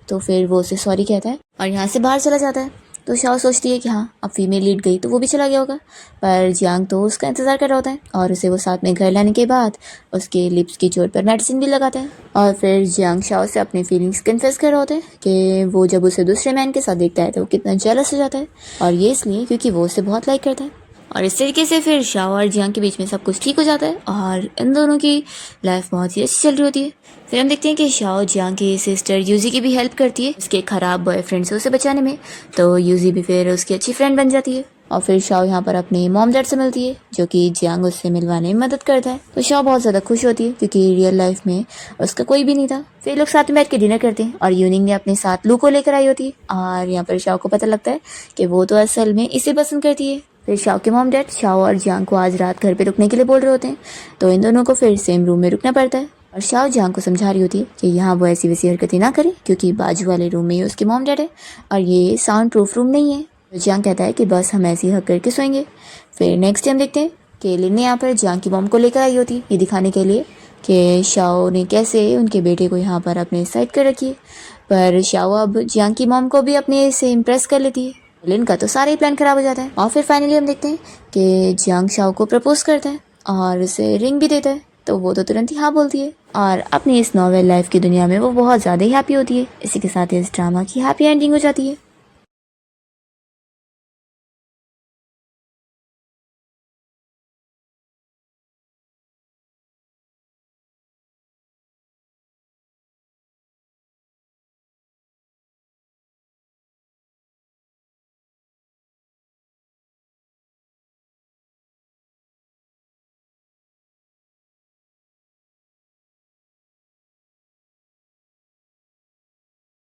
तो फिर वो उसे सॉरी कहता है और यहाँ से बाहर चला जाता है। तो शाओ सोचती है कि हाँ अब फीमेल लीड गई तो वो भी चला गया होगा पर जियांग तो उसका इंतज़ार कर रहा होता है और उसे वो साथ में घर लाने के बाद उसके लिप्स की चोट पर मेडिसिन भी लगाता है। और फिर जियांग शाओ से अपनी फीलिंग्स कन्फेस कर रहा होता है कि वो जब उसे दूसरे मैन के साथ देखता है तो वो कितना जेलस हो जाता है और ये इसलिए क्योंकि वो उसे बहुत लाइक करता है। और इस तरीके से फिर शाओ और जियांग के बीच में सब कुछ ठीक हो जाता है और इन दोनों की लाइफ बहुत ही अच्छी चल रही होती है। फिर हम देखते हैं कि शाओ जियांग की सिस्टर यूजी की भी हेल्प करती है उसके ख़राब बॉयफ्रेंड से उसे बचाने में। तो यूजी भी फिर उसकी अच्छी फ्रेंड बन जाती है और फिर शाओ यहाँ पर अपने मॉम डैड से मिलती है जो कि जियांग उससे मिलवाने में मदद करता है। तो शाओ बहुत ज़्यादा खुश होती है क्योंकि रियल लाइफ में उसका कोई भी नहीं था। फिर लोग साथ में बैठ के डिनर करते हैं और यूनिंग ने अपने साथ लू को लेकर आई होती है और यहाँ पर शाओ को पता लगता है कि वो तो असल में इसे पसंद करती है। फिर शाओ के मॉम डैड शाओ और जियांग को आज रात घर पे रुकने के लिए बोल रहे होते हैं तो इन दोनों को फिर सेम रूम में रुकना पड़ता है। और शाओ जियांग को समझा रही होती है कि यहाँ वो ऐसी वैसी हरकतें ना करे क्योंकि बाजू वाले रूम में ही उसके मॉम डैड है और ये साउंड प्रूफ रूम नहीं है। तो जियांग कहता है कि बस हम ऐसी हक करके सोएंगे। फिर नेक्स्ट टाइम देखते हैं कि लिन ने यहाँ पर जियांग की मॉम को लेकर आई होती है ये दिखाने के लिए कि शाओ ने कैसे उनके बेटे को यहाँ पर अपने साइड कर रखी है। पर शाओ अब जियांग की मॉम को भी अपने से इम्प्रेस कर लेती है। लिन का तो सारा ही प्लान खराब हो जाता है और फिर फाइनली हम देखते हैं कि जियांग शाओ को प्रपोज करता है और उसे रिंग भी देता है। तो वो तो तुरंत ही हाँ बोलती है और अपनी इस नॉवेल लाइफ की दुनिया में वो बहुत ज़्यादा ही हैप्पी होती है। इसी के साथ इस ड्रामा की हैप्पी एंडिंग हो जाती है।